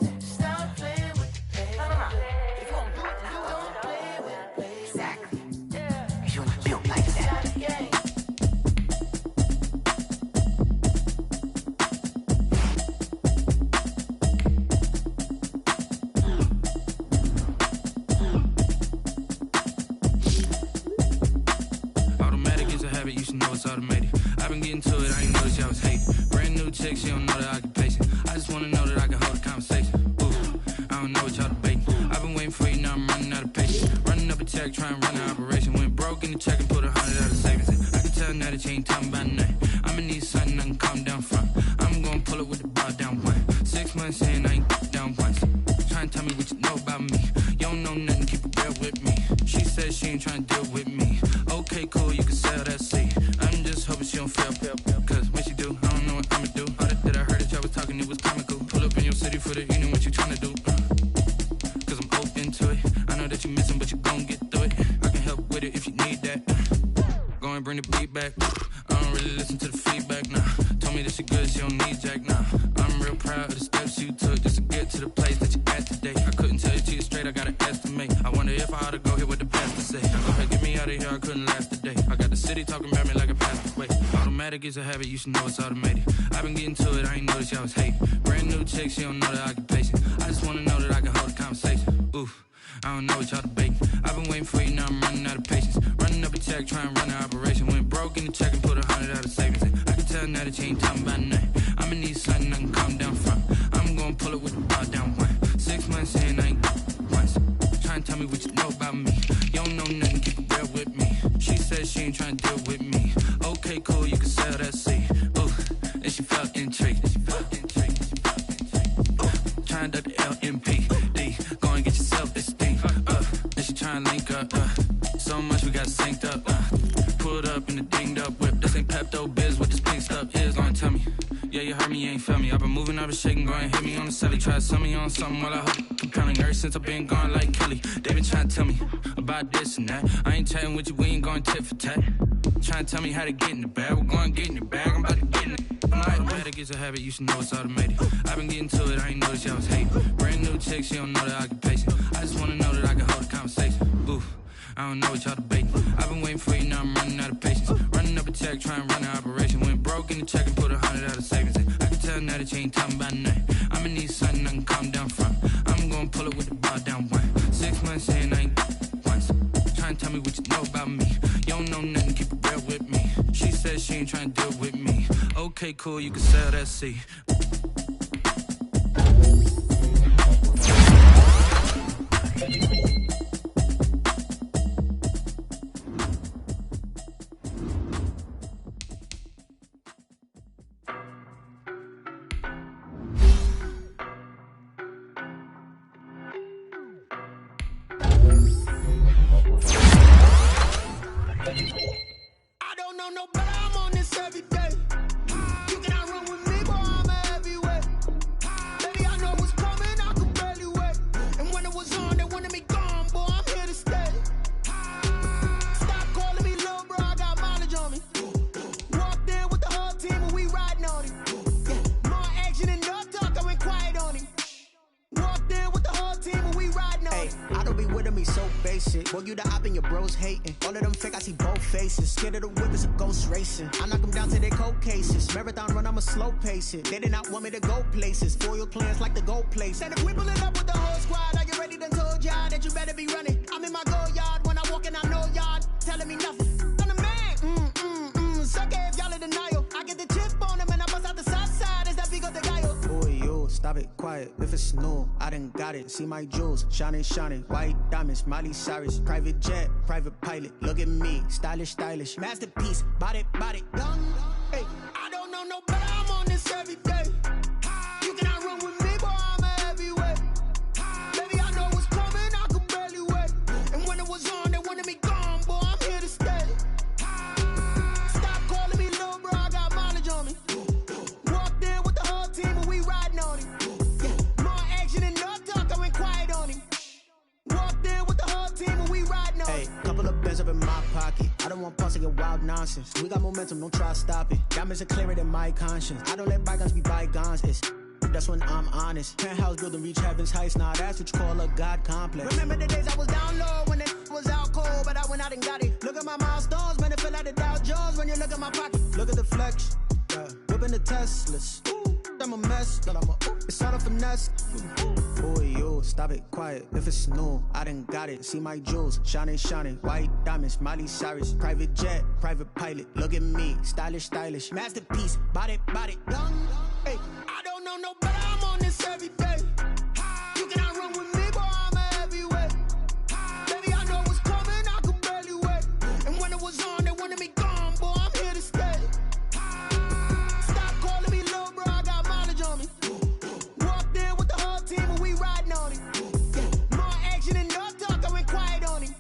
S2: Automated. I've been getting to it, I ain't noticed y'all was hating. Brand new chick, she don't know the occupation. I just wanna know that I can hold a conversation. Ooh, I don't know what y'all debating. I've been waiting for you, now I'm running out of patience. Running up a check, trying to run an operation. Went broke in the check and put 100 out of savings in. I can tell now that you ain't talking about nothing. I'ma need something I can calm down from. I'm gonna pull it with the bar down one. 6 months in, I ain't down once. Trying to tell me what you know about me. You don't know nothing, keep it real with me. She said she ain't trying to deal with me. Okay, cool, you can sell that seat. I'm just hoping she don't fail. Cause when she do, I don't know what I'ma do. All that I heard that y'all was talking, it was comical. Pull up in your city for the evening, what you tryna do? Cause I'm open to it. I know that you missing, but you gon' get through it. I can help with it if you need that. Go and bring the beat back. I don't really listen to the feedback, nah. Told me that she good, she don't need jack, nah. I'm real proud of the steps you took just to get to the place that you at today. I couldn't tell you to you straight, I gotta estimate. I wonder if I ought to go here with the pastor say. Go ahead, get me out of here, I couldn't last a day. I got the city talking about me like a passed away. Automatic is a habit, you should know it's automated. I've been getting to it, I ain't noticed y'all was hating. Brand new chick, she don't know the occupation. I just wanna know that I can hold a conversation. Oof, I don't know what y'all debating. I've been waiting for you, now I'm running out of patience. Running up a check, trying to run an operation. Went broke in the check and put 100 out of savings in. I can tell now that you ain't talking about nothing. I'ma need something I can calm down from. I'm gonna pull it with the bar down one. 6 months in, I ain't once. Trying to tell me what you know about me. You don't know nothing, keep it real with me. She said she ain't trying to deal with me. Okay, cool, you can sell that seat. Ooh, and she felt intrigued. Trying to duck the LMPD. Go and get yourself this thing. And she trying to link up. So much we got synced up. Pulled up in the dinged up whip. This ain't Pepto Biz, what this pink stuff is. Gonna tell me. Yeah, you heard me, you ain't feel me. I've been moving, I've been shaking, go and hit me on the celly. Try to sell me on something while I hope it compelling. Ever since I've been gone like Kelly, they been trying to tell me about this and that. I ain't chatting with you, we ain't going tit for tat. Trying to tell me how to get in the bag, we're going to get in the bag, I'm about to get in it. Automatic is a habit, you should know it's automated. I've been getting to it, I ain't noticed y'all was hating. Brand new chick, she don't know the occupation. I just wanna know that I can hold a conversation. Oof, I don't know what y'all debating. I've been waiting for you, now I'm running out of patience. Running up a check, trying to run an operation. Went broke in the check and put 100 out of savings in. I can tell now that you ain't talking about nothing. I'ma need something I can calm down from. I'm gonna pull it with the bar down one. 6 months in, I ain't once. Trying to tell me what you know about me. You don't know nothing, keep it real with me. She said she ain't trying to deal with me. Okay, cool, you can sell that seat.
S14: be with me so basic. Boy, you the op and your bros hating. All of them fake, I see both faces. Scared of the whip, it's a ghost racing. I knock them down to their cold cases. Marathon run, I'ma slow pace it. They did not want me to go places. Foil plans like the gold place. And if we pulling up with the whole squad, are you ready? Done told y'all that you better be running. I'm in my go yard when I walk in, I know y'all telling me nothing. I'm the man. Suck it if y'all in denial. I get the chip on them and I bust out the south side. Is that Vigo de Gallo? Boy, yo, stop it, quiet. If it's new, I done got it. See my jewels, shining, shining. White diamonds, Miley Cyrus. Private jet, private pilot. Look at me, stylish, stylish. Masterpiece, body, young. Hey, I don't know no better. I'm on this every day. You cannot run with me, boy. I'm a heavyweight. Baby, I know what's coming. I could barely wait. And when it was on, they wanted me gone, boy. I'm here to stay. Stop calling me little bro. I got mileage on me. Walked in with the whole team and we riding on him. Yeah, more action and no talk. I went quiet on him. Walked in with the whole team and we riding on him. Hey, couple of bands up in my pocket. I don't want pause to get wild nonsense. We got momentum, don't try to stop it. Diamonds are clearer than my conscience. I don't let bygones be bygones. That's when I'm honest. Penthouse building, reach heaven's heights. Nah, that's what you call a God complex. Remember the days I was down low when it was out cold, but I went out and got it. Look at my milestones, man, it feel like the Dow Jones when you look at my pocket. Look at the flex, yeah. Whipping the Teslas. I'm a mess, but it's all a finesse. Boy, yo, stop it, quiet. If it's new, I done got it. See my jewels, shining, shining. White diamonds, Miley Cyrus. Private jet, private pilot. Look at me, stylish, stylish. Masterpiece, body, young. Hey, I don't know no better. I'm on this every day. You cannot run with me, boy. I'm a heavyweight. Baby, I know what's coming. I could barely wait. And when it was on, they wanted me gone, boy. I'm here to stay. Stop calling me little bro. I got mileage on me. Walked in with the whole team and we riding on him. Yeah, more action and no talk. I went quiet on him.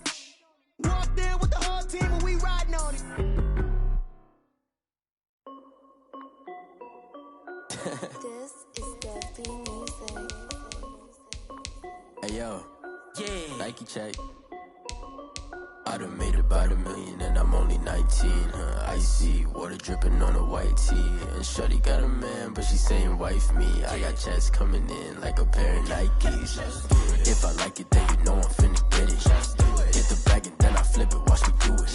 S14: Walked in with the whole team and we riding on him.
S3: This is Deafy Music.
S12: Hey yo,
S1: Yeah.
S12: Nike check. I done made about $1 million and I'm only 19. Icy water dripping on a white tee. And shorty got a man, but she saying wife me. I got checks coming in like a pair of Nikes. If I like it, then you know I'm finna get it. Hit the bag and then I flip it, watch me do it.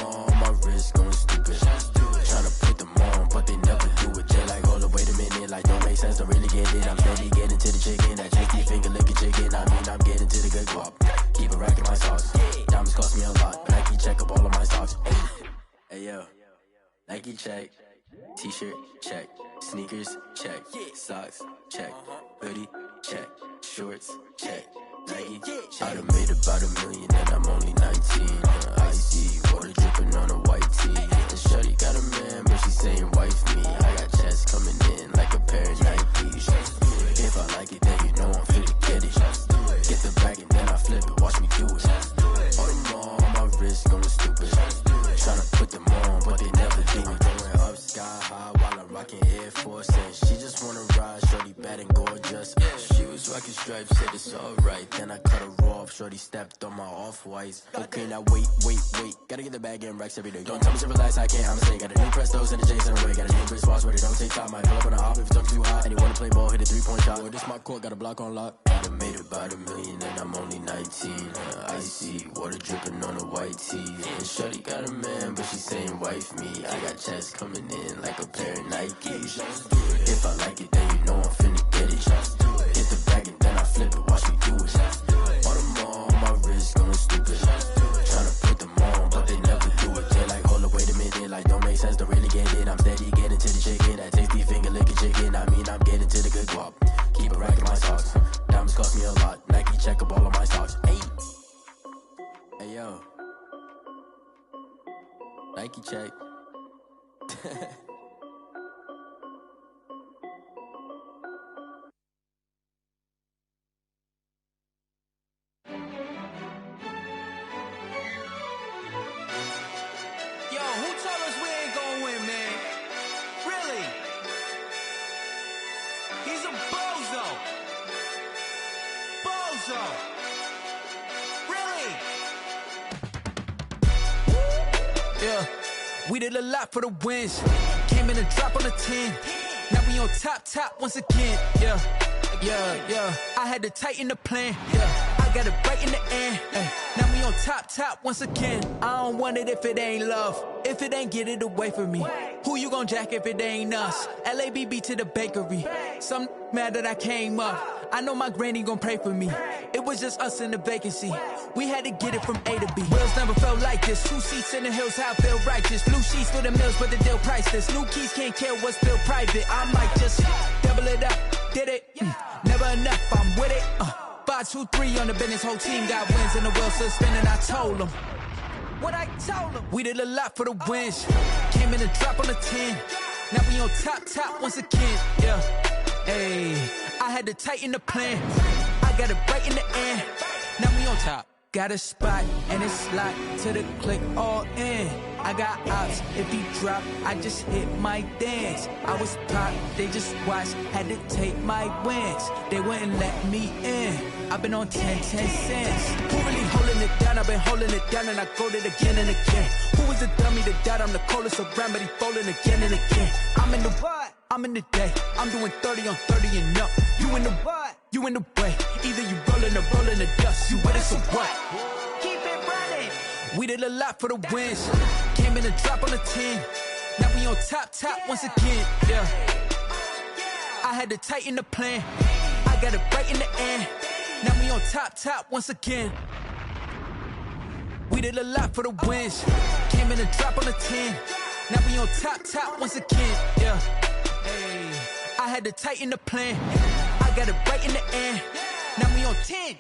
S12: All on my wrist going stupid. Tryna put them on, but they never do it. They like, hold up, wait a minute, like don't make sense, don't really get it. I'm steady getting to the chicken, that tasty finger licking chicken. I mean, I'm getting to the good guap. Keep it racking my sauce. Diamonds cost me a lot. Nike check up all of my stocks. Hey yo, Nike check. T-shirt check. Sneakers check. Socks check. Hoodie check. Shorts check. Nike I done made about $1 million and I'm only 19. Icy water dripping on a white tee. And shorty got a man, but she saying wife me. I got checks coming in like a pair of Nikes. If I like it, then you know I'm finna get it. Get the bag and then I flip it, watch me do it. All them on my wrist going stupid. Tryna put them on, but they never do it. Going up sky high while I'm rocking Air Force. And she just wanna ride, shorty bad and gorgeous. She was rocking stripes, said it's alright. Then I cut her off, shorty stepped on my off-whites. Okay, now wait. Gotta get the bag and racks every day. Don't tell me to relax, I can't, I'ma say. Got a new Prestos and a Jason away. Got a new wristwatch where they don't take time. Might pull up on a hop if it's talking too hot. And they wanna play ball, hit a 3-point shot. Well, this my court, got a block on lock. I done made about $1 million and I'm only 19. Icy water dripping on a white tee. And shorty got a man, but she saying wife me. I got checks coming in like a pair of Nikes. If I like it, then you know I'm finna get it. Hit the bag and then I flip it, watch me do it. All them on my wrist going stupid. Tryna put them on, but they never do it. They like, hold up, wait a minute, like don't make sense, don't really get it. I'm steady getting to the chicken, that tasty finger licking chicken. I mean, I'm getting to the good guap. Keep it racking my socks. Diamonds cost me a lot. Nike check up all of my stocks. Hey yo, Nike check.
S15: We did a lot for the wins. Came in a drop on the 10. Now we on top once again. Yeah. I had to tighten the plan. Yeah. I got it right in the end. Now we on top once again. I don't want it if it ain't love. If it ain't, get it away from me. Who you gon' jack if it ain't us? LABB to the bakery. Some mad that I came up. I know my granny gon' pray for me. It was just us in the vacancy. We had to get it from A to B. Wheels never felt like this. 2 seats in the hills, how I feel righteous. Blue sheets for the mills, but the deal priceless. New keys can't kill what's still private. I might just double it up. Did it? Never enough, I'm with it. 5, 2, 3 on the business. Whole team got wins and the wheels still spinning. I told them what I told them. We did a lot for the wins. Came in and drop on the 10. Now we on top once again. Yeah. Hey, I had to tighten the plan. I got it right in the end. Now we on top. Got a spot and it's locked to the click all in. I got ops, if he drop, I just hit my dance. I was pop, they just watched, had to take my wins. They wouldn't let me in. I've been on 10 cents. Who really holding it down? I've been holding it down and I go it again and again. Who was the dummy that died? I'm the coldest around, but he folding again and again. I'm in the what? I'm in the day. I'm doing 30 on 30 and up. You in the what? You in the way. Either you rolling or rolling the dust. You with us or what? Keep it running. We did a lot for the wins. Came in and drop on the 10. Now we on top once again. Yeah. I had to tighten the plan. I got it right in the end. Now we on top once again. We did a lot for the wins. Came in and drop on the 10. Now we on top once again. Yeah. Hey, I had to tighten the plan. I got it right in the end. Now we on 10.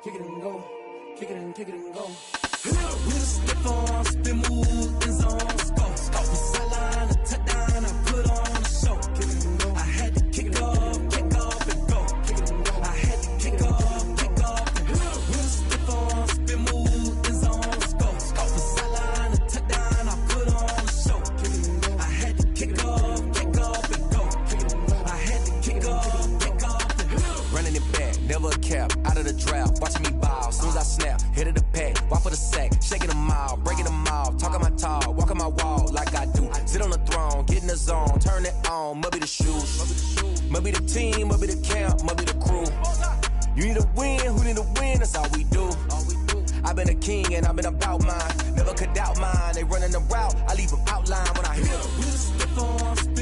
S4: Kick it and go, kick it and go. With a stiff arm, spin move, in zone, go. From sideline to touchdown, I put on a show. Kick it and go. I had to kick off and go. Kick it and go. I had to kick off and go. With a stiff arm, spin move, in zone, go. From sideline to touchdown, I put on a show. Kick it and go. I had to kick off and go. Kick it and go. I had to kick off and go.
S5: Running it back, never a cap, out of the draft, watching me ball, soon as I snap, hit of the pack, walk for the sack, shaking them out, breaking them off, talking my talk, walking my wall like I do, sit on the throne, get in the zone, turn it on, must be the shoes, must be the team, must be the camp, must be the crew, you need a win, who need a win, that's all we do, I've been a king and I've been about mine, never could doubt mine, they running the route, I leave them outline when I hit them.